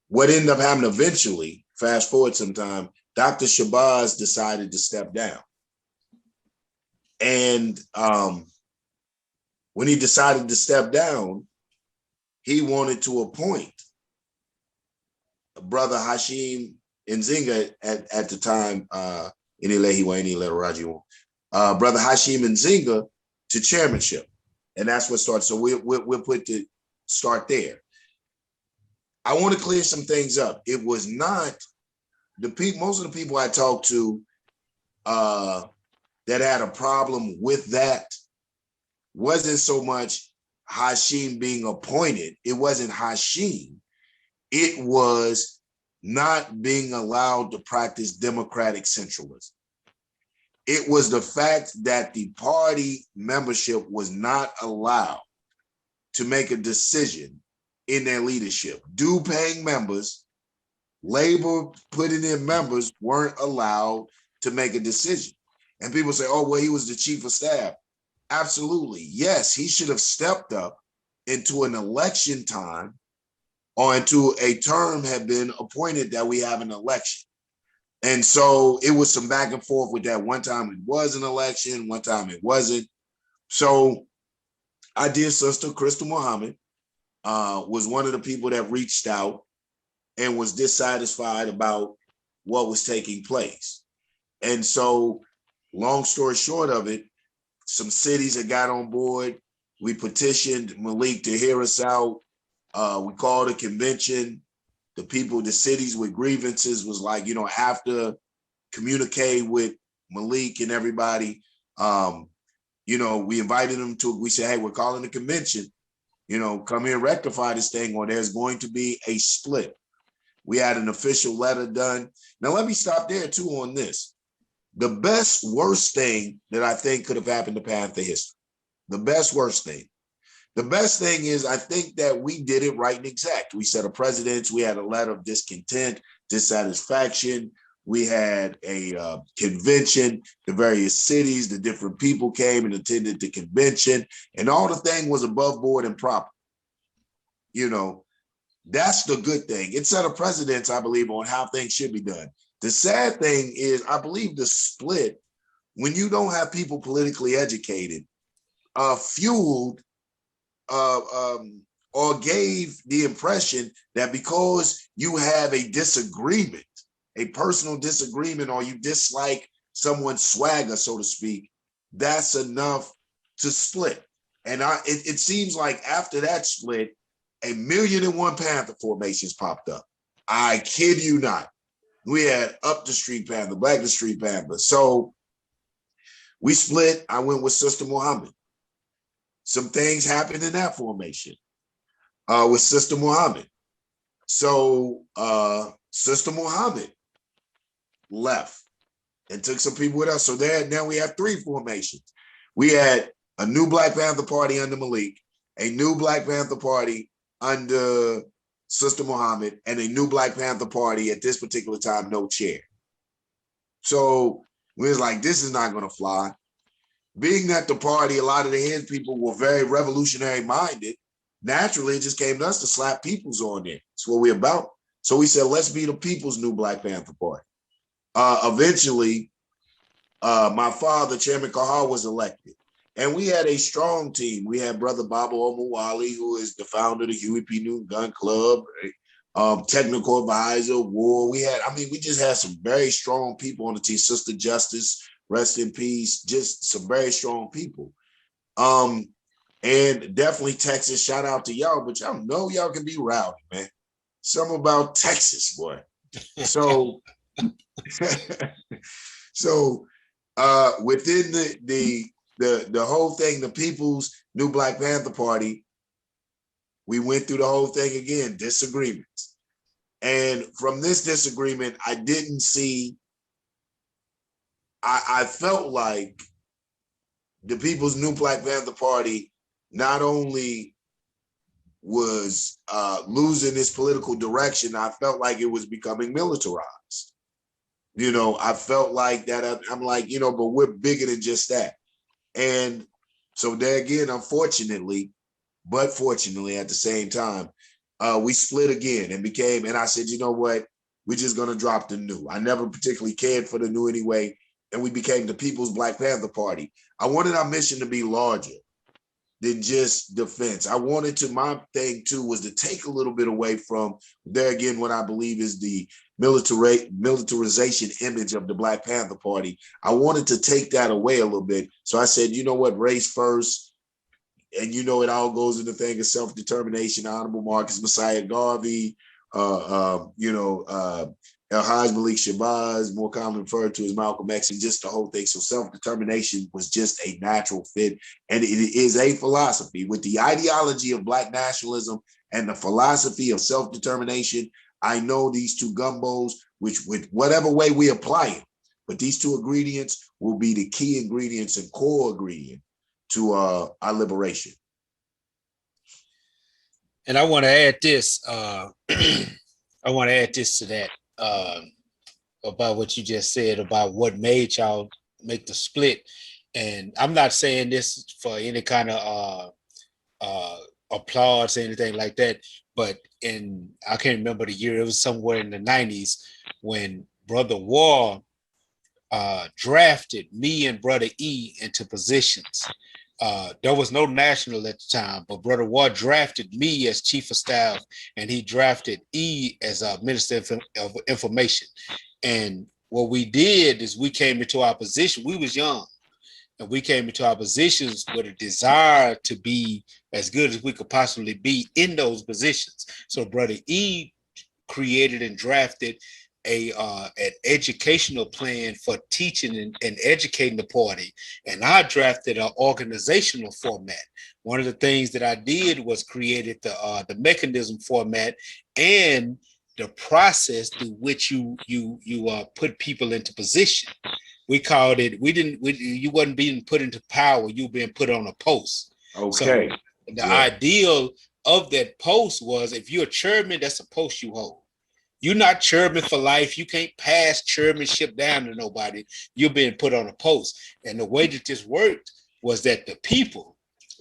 What ended up happening eventually, fast forward some time, Dr. Shabazz decided to step down. And when he decided to step down, he wanted to appoint brother Hashim Nzinga at the time, brother Hashim Nzinga to chairmanship. And that's what started. So we'll put the start there. I want to clear some things up. It was not most of the people I talked to that had a problem with that wasn't so much Hashim being appointed. It wasn't Hashim. It was not being allowed to practice democratic centralism. It was the fact that the party membership was not allowed to make a decision in their leadership. Due-paying members, labor putting in members weren't allowed to make a decision. And people say, oh, well, he was the chief of staff. Absolutely. Yes, he should have stepped up into an election time or into a term had been appointed that we have an election. And so it was some back and forth with that. One time it was an election, one time it wasn't. So our dear sister, Crystal Muhammad, was one of the people that reached out and was dissatisfied about what was taking place. And so, long story short of it, some cities that got on board. We petitioned Malik to hear us out. We called a convention. The cities with grievances was like, after communicating with Malik and everybody, we invited them we said, hey, we're calling a convention, come here and rectify this thing, or there's going to be a split. We had an official letter done. Now, let me stop there too on this. The best, worst thing that I think could have happened to Panther history, the best, worst thing. The best thing is I think that we did it right and exact. We set a precedence. We had a letter of discontent, dissatisfaction. We had a convention, the various cities, the different people came and attended the convention, and all the thing was above board and proper. That's the good thing. It set a precedence, I believe, on how things should be done. The sad thing is, I believe the split, when you don't have people politically educated, fueled or gave the impression that because you have a disagreement, a personal disagreement, or you dislike someone's swagger, so to speak, that's enough to split. And it seems like after that split, 1,000,001 Panther formations popped up. I kid you not. We had Up the Street Panther, Back the Street Panther. So we split. I went with Sister Muhammad. Some things happened in that formation with Sister Muhammad. So Sister Muhammad left and took some people with us. So now we have 3 formations. We had a new Black Panther Party under Malik, a new Black Panther Party under Sister Muhammad, and a new Black Panther Party at this particular time, no chair. So we was like, this is not going to fly. Being that the party, a lot of the head people were very revolutionary minded, naturally it just came to us to slap peoples on there. That's what we're about. So we said, let's be the people's new Black Panther Party. Eventually, my father, Chairman Kahar, was elected. And we had a strong team. We had Brother Baba Omawali, who is the founder of the Huey P. Newton Gun Club, technical advisor, war. We just had some very strong people on the team. Sister Justice rest in peace. Just some very strong people. And definitely Texas, shout out to y'all, but y'all know y'all can be rowdy, man. Something about Texas, boy. So, so within the whole thing, the People's New Black Panther Party, we went through the whole thing again, disagreements. And from this disagreement, I didn't see, I felt like the People's New Black Panther Party not only was losing its political direction, I felt like it was becoming militarized. You know, I felt like that. I'm like, you know, but we're bigger than just that. And so there again, unfortunately, but fortunately at the same time, we split again and became, and I said, you know what, we're just going to drop the new. I never particularly cared for the new anyway. And we became the People's Black Panther Party. I wanted our mission to be larger than just defense. I wanted to, my thing too was to take a little bit away from, there again, what I believe is the militarization image of the Black Panther Party. I wanted to take that away a little bit. So I said, you know what, race first. And you know, it all goes in the thing of self-determination, Honorable Marcus Messiah Garvey, El-Haj Malik Shabazz, more commonly referred to as Malcolm X, and just the whole thing. So self-determination was just a natural fit. And it is a philosophy with the ideology of Black nationalism and the philosophy of self-determination. I know these two gumbos, which with whatever way we apply it, but these two ingredients will be the key ingredients and core ingredient to our liberation. And I want to add this. I want to add this to that about what you just said about what made y'all make the split. And I'm not saying this for any kind of applause or anything like that, but I can't remember the year, it was somewhere in the 90s when Brother War drafted me and Brother E into positions. There was no national at the time, but Brother War drafted me as chief of staff, and he drafted E as a minister of information. And what we did is we came into our position. We was young, and we came into our positions with a desire to be as good as we could possibly be in those positions. So Brother E created and drafted an educational plan for teaching and educating the party, and I drafted an organizational format. One of the things that I did was created the mechanism format and the process through which you put people into position. We called it. You wasn't being put into power. You were being put on a post. Okay. So the ideal of that post was, if you're a chairman, that's a post you hold. You're not chairman for life. You can't pass chairmanship down to nobody. You're being put on a post. And the way that this worked was that the people,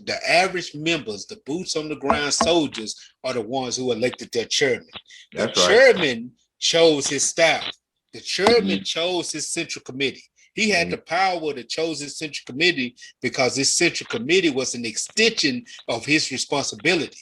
the average members, the boots on the ground soldiers, are the ones who elected their chairman. The chairman chose his staff. The chairman chose his central committee. He had the power to choose his central committee because his central committee was an extension of his responsibility.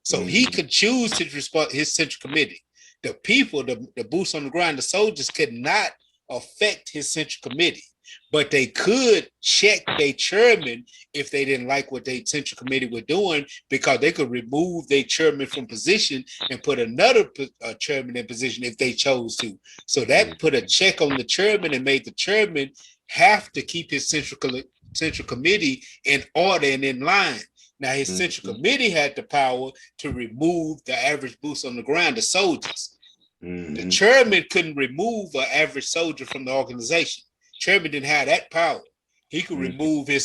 So he could choose his central committee. The people, the boots on the ground, the soldiers could not affect his central committee, but they could check their chairman if they didn't like what their central committee were doing, because they could remove their chairman from position and put another chairman in position if they chose to. So that put a check on the chairman and made the chairman have to keep his central committee in order and in line. Now, his central committee had the power to remove the average boots on the ground, the soldiers. The chairman couldn't remove an average soldier from the organization. Chairman didn't have that power. He could remove a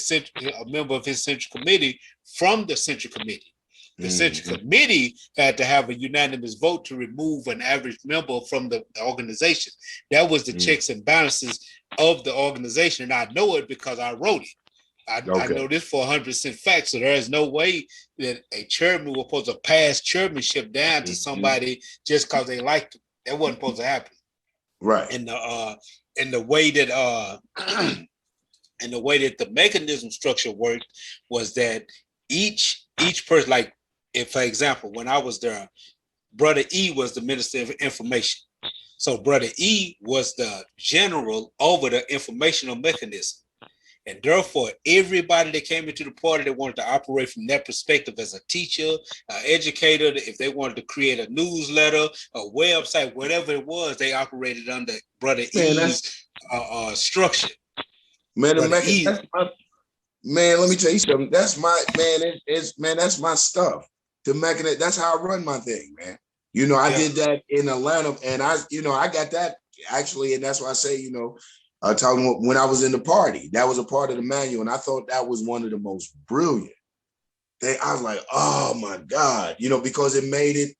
member of his central committee from the central committee. The central committee had to have a unanimous vote to remove an average member from the organization. That was the checks and balances of the organization. And I know it because I wrote it. I know this for 100% fact. So there is no way that a chairman was supposed to pass chairmanship down to somebody just because they liked it. That wasn't supposed to happen. Right. And the way that the mechanism structure worked was that each person, like, if, for example, when I was there, Brother E was the Minister of Information. So Brother E was the general over the informational mechanism. And therefore, everybody that came into the party that wanted to operate from that perspective as a teacher, an educator, if they wanted to create a newsletter, a website, whatever it was, they operated under Brother E's structure. Man, Brother E. Man, let me tell you something. That's my man. That's my stuff. The mechanism. That's how I run my thing, man. You know, I did that in Atlanta, and I got that actually, and that's why I say, talking when I was in the party, that was a part of the manual, and I thought that was one of the most brilliant things. I was like, oh my God, because it made it.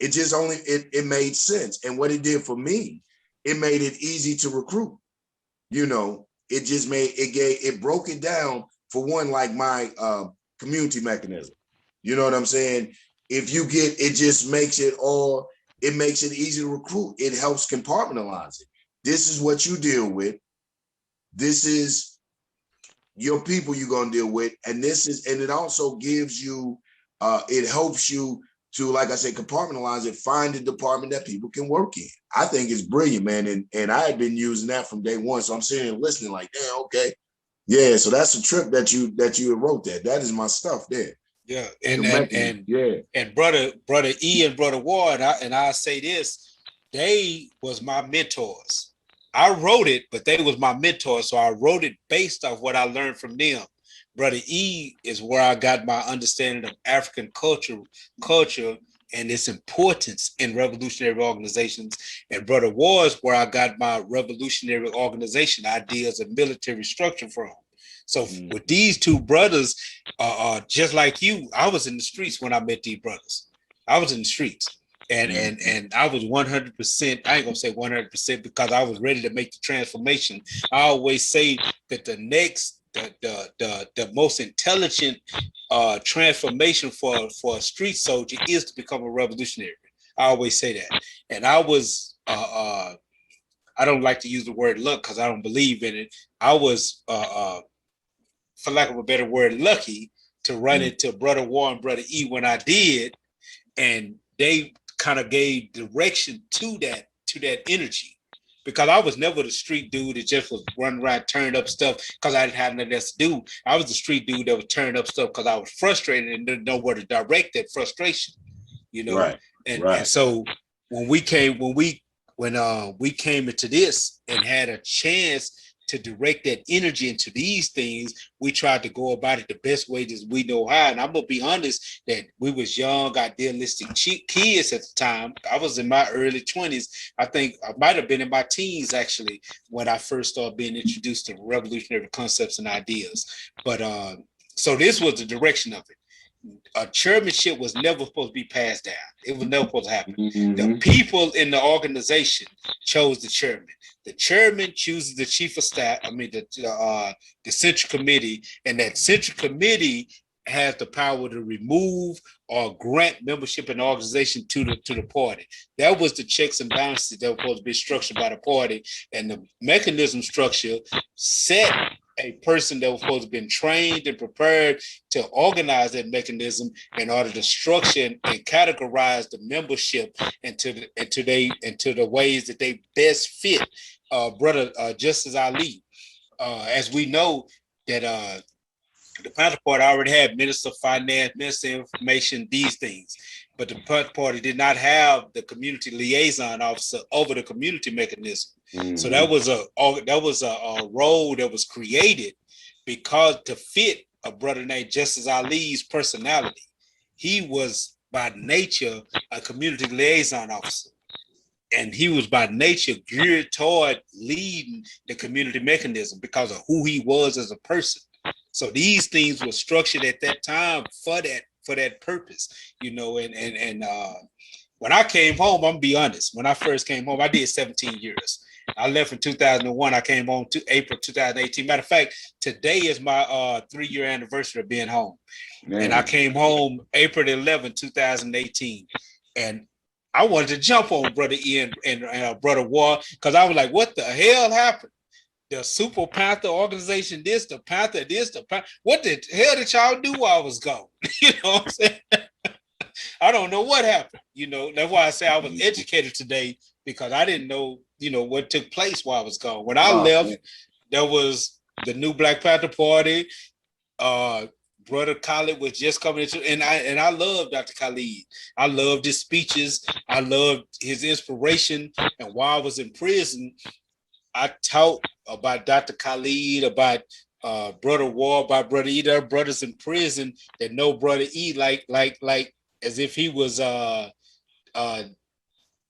It just it made sense, and what it did for me, it made it easy to recruit. It just it broke it down for one, like my community mechanism. You know what I'm saying? If you get, it just makes it easy to recruit. It helps compartmentalize it. This is what you deal with. This is your people you're going to deal with. And it also gives you, it helps you to, like I said, compartmentalize it, find a department that people can work in. I think it's brilliant, man. And I had been using that from day one. So I'm sitting and listening like, damn, okay. Yeah, so that's a trip that you wrote that. That is my stuff there. Yeah, and brother E and Brother Ward, and I say this, they was my mentors. I wrote it, but they was my mentors, so I wrote it based off what I learned from them. Brother E is where I got my understanding of African culture and its importance in revolutionary organizations. And Brother Ward is where I got my revolutionary organization ideas and military structure from. So with these two brothers, just like you, I was in the streets when I met these brothers. I was in the streets, and I was 100%. I ain't gonna say 100% because I was ready to make the transformation. I always say that the most intelligent transformation for a street soldier is to become a revolutionary. I always say that, and I was. I don't like to use the word luck because I don't believe in it. I was. For lack of a better word, lucky to run into Brother War and Brother E when I did, and they kind of gave direction to that energy, because I was never the street dude that just was running around turning up stuff because I didn't have nothing else to do. I was the street dude that was turning up stuff because I was frustrated and didn't know where to direct that frustration, Right. And so when we came into this and had a chance to direct that energy into these things, we tried to go about it the best way that we know how. And I'm gonna be honest that we was young, idealistic kids at the time. I was in my early 20s. I think I might have been in my teens actually when I first started being introduced to revolutionary concepts and ideas. But so this was the direction of it. Chairmanship was never supposed to be passed down. It was never supposed to happen. The people in the organization chose the chairman. The chairman chooses the chief of staff. The central committee, and that central committee has the power to remove or grant membership in the organization to the party. That was the checks and balances that were supposed to be structured by the party, and the mechanism structure set a person that was supposed to have been trained and prepared to organize that mechanism in order to structure and categorize the membership into the ways that they best fit. Brother Justice Ali, as we know that the Panther Party already had Minister of Finance, Minister of Information, these things, but the Panther Party did not have the community liaison officer over the community mechanism. So that was a role that was created because to fit a brother named Justice Ali's personality. He was by nature a community liaison officer, and he was by nature geared toward leading the community mechanism because of who he was as a person. So these things were structured at that time for that purpose, and when I came home, I'm gonna be honest, when I first came home, I did 17 years. I left in 2001. I came home to April 2018. Matter of fact, today is my 3-year anniversary of being home. Man. And I came home April 11, 2018. And I wanted to jump on Brother Ian and Brother War, because I was like, what the hell happened? The Super Panther organization, the Panther. What the hell did y'all do while I was gone? You know what I'm saying? I don't know what happened. You know, that's why I say I was educated today, because I didn't know, you know, what took place while I was gone. When I left, man. there was the new Black Panther Party. Brother Khalid was just coming into, and I love Dr. Khalid. I loved his speeches. I loved his inspiration. And while I was in prison, I taught about Dr. Khalid, about Brother War, about Brother E. There are brothers in prison that know Brother E like as if he was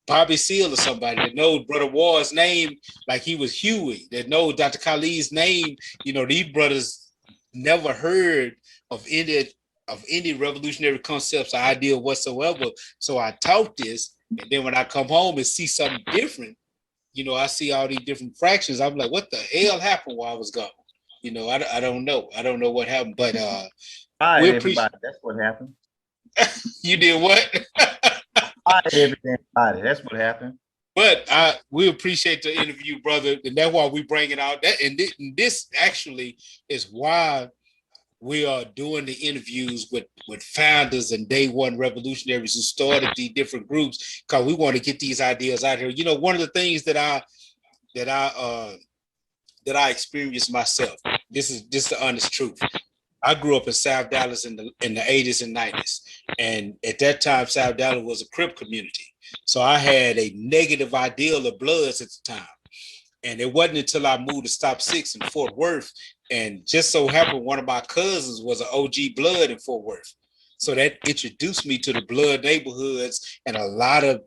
Bobby Seale or somebody, that knows Brother War's name like he was Huey, that knows Dr. Khalid's name. You know, these brothers never heard of any revolutionary concepts or idea whatsoever. So I taught this, and then when I come home and see something different, you know, I see all these different fractions. I'm like, what the hell happened while I was gone? You know, I don't know. I don't know what happened, but we appreciate. That's what happened. You did what? Everybody. That's what happened. But we appreciate the interview, brother, and that's why we bring it out. That and this actually is why we are doing the interviews with founders and day one revolutionaries who started these different groups, because we want to get these ideas out here. You know, one of the things that I experienced myself. This is the honest truth. I grew up in South Dallas in the 80s and 90s. And at that time, South Dallas was a Crip community. So I had a negative ideal of Bloods at the time. And it wasn't until I moved to Stop 6 in Fort Worth, and just so happened one of my cousins was an OG Blood in Fort Worth. So that introduced me to the Blood neighborhoods and a lot of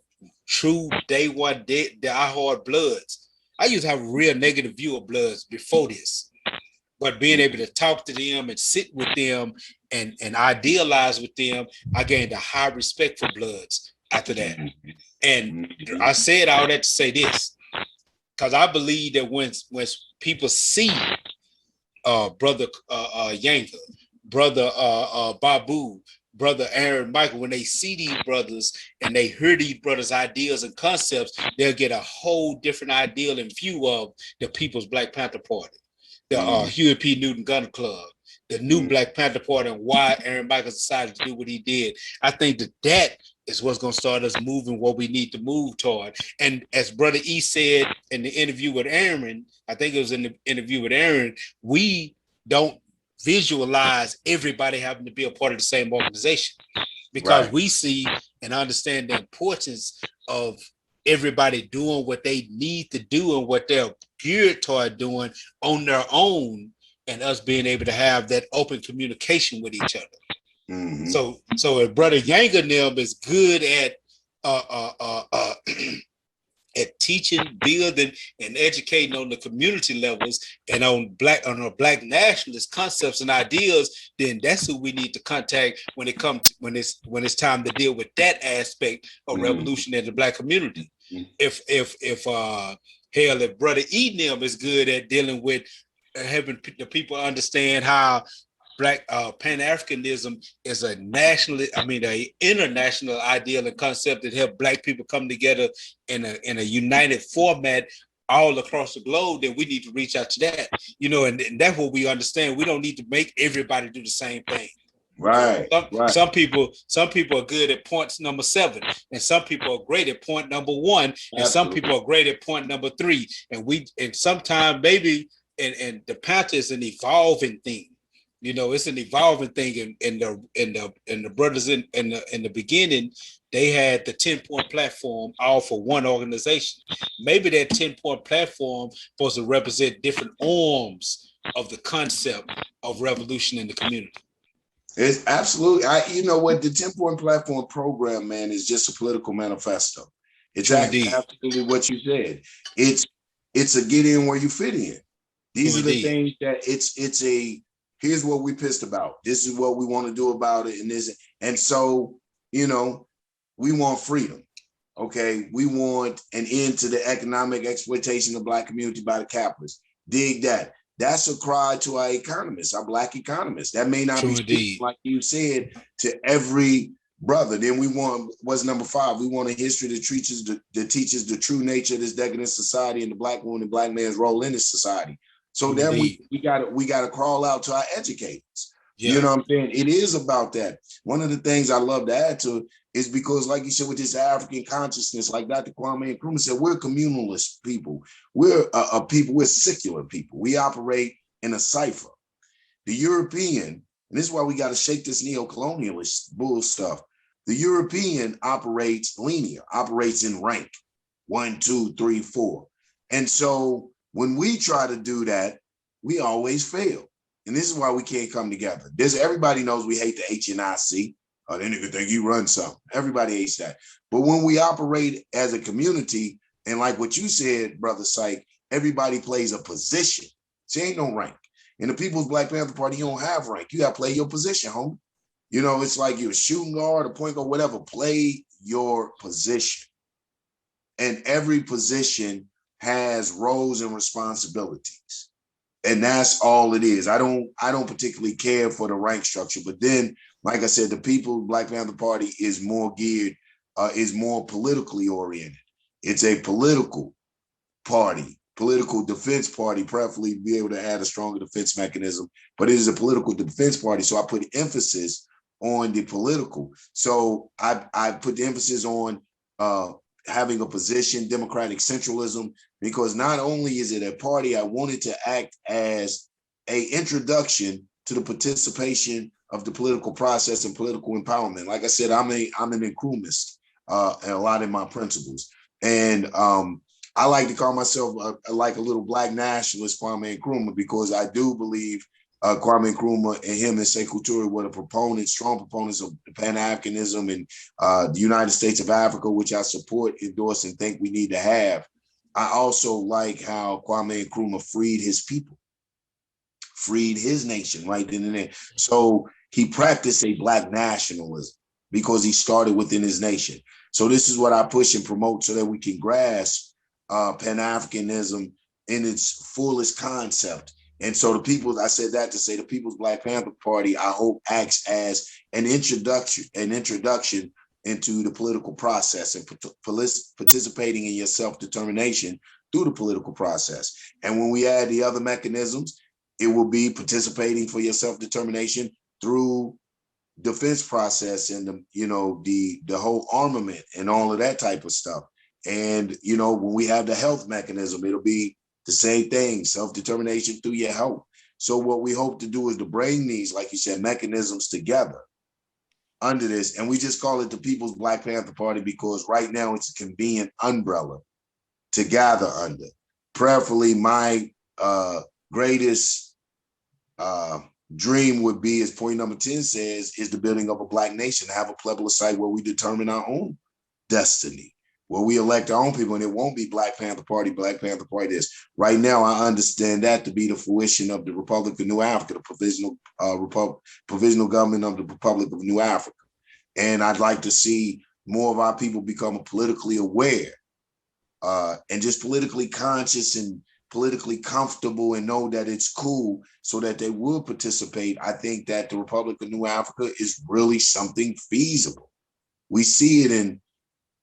true day one, die-hard Bloods. I used to have a real negative view of Bloods before this. But being able to talk to them and sit with them and idealize with them, I gained a high respect for Bloods after that. And I said all that to say this, because I believe that when people see Brother Yanga, Brother Babu, Brother Aaron Michael, when they see these brothers and they hear these brothers' ideas and concepts, they'll get a whole different ideal and view of the People's Black Panther Party, the Huey P. Newton Gun Club, the new Black Panther Party, and why Aaron Michael decided to do what he did. I think that is what's going to start us moving what we need to move toward. And as Brother E said in the interview with Aaron, I think it was in the interview with Aaron, we don't visualize everybody having to be a part of the same organization, because we see and understand the importance of everybody doing what they need to do and what they're geared toward doing on their own, and us being able to have that open communication with each other. So if Brother Yanga Nim is good at at teaching, building, and educating on the community levels and on black nationalist concepts and ideas, then that's who we need to contact when it's time to deal with that aspect of revolution in the Black community. If Brother E. Nim is good at dealing with having the people understand how Black Pan-Africanism is a international ideal and concept that help Black people come together in a united format all across the globe, then we need to reach out to that, and that's what we understand. We don't need to make everybody do the same thing. Right. Some people are good at points number 7, and some people are great at point number 1, and some people are great at point number 3. And sometimes maybe and the Panther is an evolving thing. It's an evolving thing. And the brothers in the beginning, they had the 10-point platform all for one organization. Maybe that 10-point platform supposed to represent different arms of the concept of revolution in the community. It's absolutely, the 10-point platform program, man, is just a political manifesto. It's absolutely what you said. It's a get in where you fit in. These are the things that it's a, here's what we pissed about. This is what we want to do about it. And so, we want freedom. Okay. We want an end to the economic exploitation of Black community by the capitalists. Dig that. That's a cry to our economists, our Black economists. That may not be like you said to every brother. Then we want, what's number 5? We want a history that teaches the true nature of this decadent society and the Black woman and Black man's role in this society. So then we gotta crawl out to our educators. Yeah. You know what I'm saying? It is about that. one of the things I love to add to it is because, like you said, with this African consciousness, like Dr. Kwame Nkrumah said, we're communalist people. We're a people, we're secular people. We operate in a cipher. The European, and this is why we got to shake this neo-colonialist bull stuff. The European operates linear, operates in rank, 1, 2, 3, 4. And so when we try to do that, we always fail. And this is why we can't come together. Everybody knows we hate the HNIC. Oh, then you think you run something. Everybody hates that. But when we operate as a community, and like what you said, Brother Syke, everybody plays a position. See, ain't no rank. In the People's Black Panther Party, you don't have rank. You got to play your position, homie. You know, it's like you're a shooting guard, a point guard, whatever. Play your position. And every position has roles and responsibilities. And that's all it is. I don't particularly care for the rank structure. But then, like I said, the People's Black Panther Party is more geared, is more politically oriented. It's a political party, political defense party, preferably be able to add a stronger defense mechanism. But it is a political defense party. So I put emphasis on the political. So I put the emphasis on having a position, democratic centralism, because not only is it a party, I wanted to act as an introduction to the participation of the political process and political empowerment. Like I said, I'm an Nkrumahist and a lot of my principles. And I like to call myself like a little Black nationalist, Kwame Nkrumah, because I do believe Kwame Nkrumah and him and Sekou Touré were the strong proponents of Pan-Africanism and the United States of Africa, which I support, endorse, and think we need to have. I also like how Kwame Nkrumah freed his people, freed his nation right then and there. So he practiced a Black nationalism because he started within his nation. So this is what I push and promote so that we can grasp Pan-Africanism in its fullest concept. And so I said that to say the People's Black Panther Party, I hope, acts as an introduction into the political process and participating in your self-determination through the political process. And when we add the other mechanisms, it will be participating for your self-determination through defense process and the whole armament and all of that type of stuff. And when we have the health mechanism, it'll be the same thing, self-determination through your health. So what we hope to do is to bring these, like you said, mechanisms together under this. And we just call it the People's Black Panther Party because right now it's a convenient umbrella to gather under. Prayerfully, my greatest dream would be, as point number 10 says, is the building of a Black nation, to have a plebiscite where we determine our own destiny, where we elect our own people, and it won't be Black Panther Party this. Right now, I understand that to be the fruition of the Republic of New Africa, the provisional government of the Republic of New Africa. And I'd like to see more of our people become politically aware and just politically conscious and politically comfortable and know that it's cool so that they will participate. I think that the Republic of New Africa is really something feasible. We see it in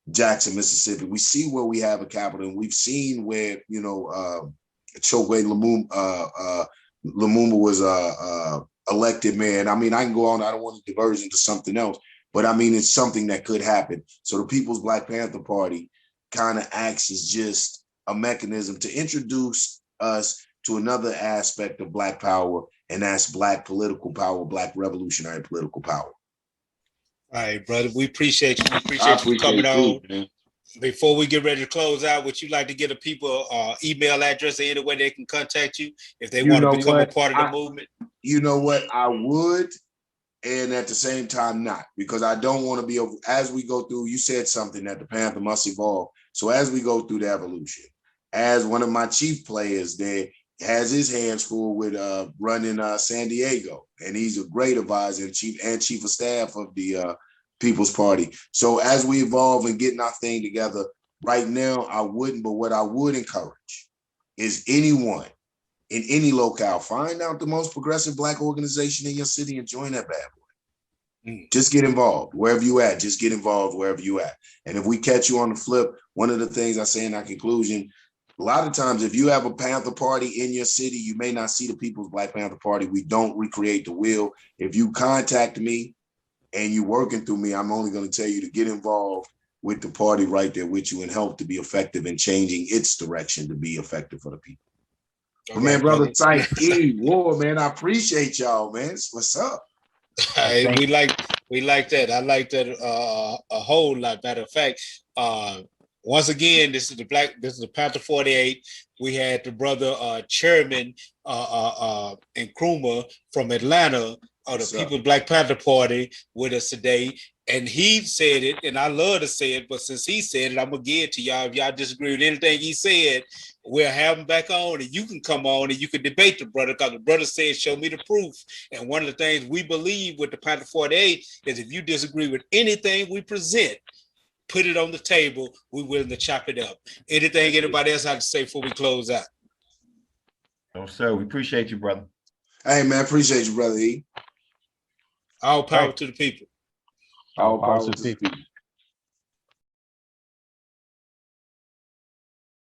Jackson, Mississippi. We see where we have a capital, and we've seen where Chokwe Lumumba was elected mayor. And I mean, I can go on. I don't want to diverge into something else, but I mean, it's something that could happen. So the People's Black Panther Party kind of acts as just a mechanism to introduce us to another aspect of Black power, and that's Black political power, Black revolutionary political power. All right, brother. We appreciate you. We appreciate you coming on. Man. Before we get ready to close out, would you like to get a people email address or any way they can contact you if they want to become a part of the movement? You know what? I would, and at the same time not, because I don't want to be over. As we go through, you said something that the Panther must evolve. So as we go through the evolution, as one of my chief players there has his hands full with running San Diego, and he's a great advisor and chief of staff of the People's Party. So as we evolve and getting our thing together, right now I wouldn't, but what I would encourage is anyone in any locale, find out the most progressive Black organization in your city and join that bad boy. Just get involved wherever you at. Just get involved wherever you at. And if we catch you on the flip, one of the things I say in our conclusion, a lot of times, if you have a Panther Party in your city, you may not see the People's Black Panther Party. We don't recreate the wheel. If you contact me and you working through me, I'm only going to tell you to get involved with the party right there with you and help to be effective in changing its direction to be effective for the people. But man, brother Sight E, War, man, I appreciate y'all, man. What's up? Hey, we like that. I like that a whole lot. Matter of fact, once again, this is the Panther 48. We had the brother chairman and Nkrumah from Atlanta of the People's Black Panther Party with us today. And he said it, and I love to say it, but since he said it, I'm gonna give it to y'all. If y'all disagree with anything he said, we'll have him back on, and you can come on and you can debate the brother, because the brother said, show me the proof. And one of the things we believe with the Panther 48 is if you disagree with anything we present, put it on the table, we're willing to chop it up. Anything anybody else have to say before we close out? No, sir. We appreciate you, brother. Hey, man, appreciate you, brother E. All power to the people. All power to the people.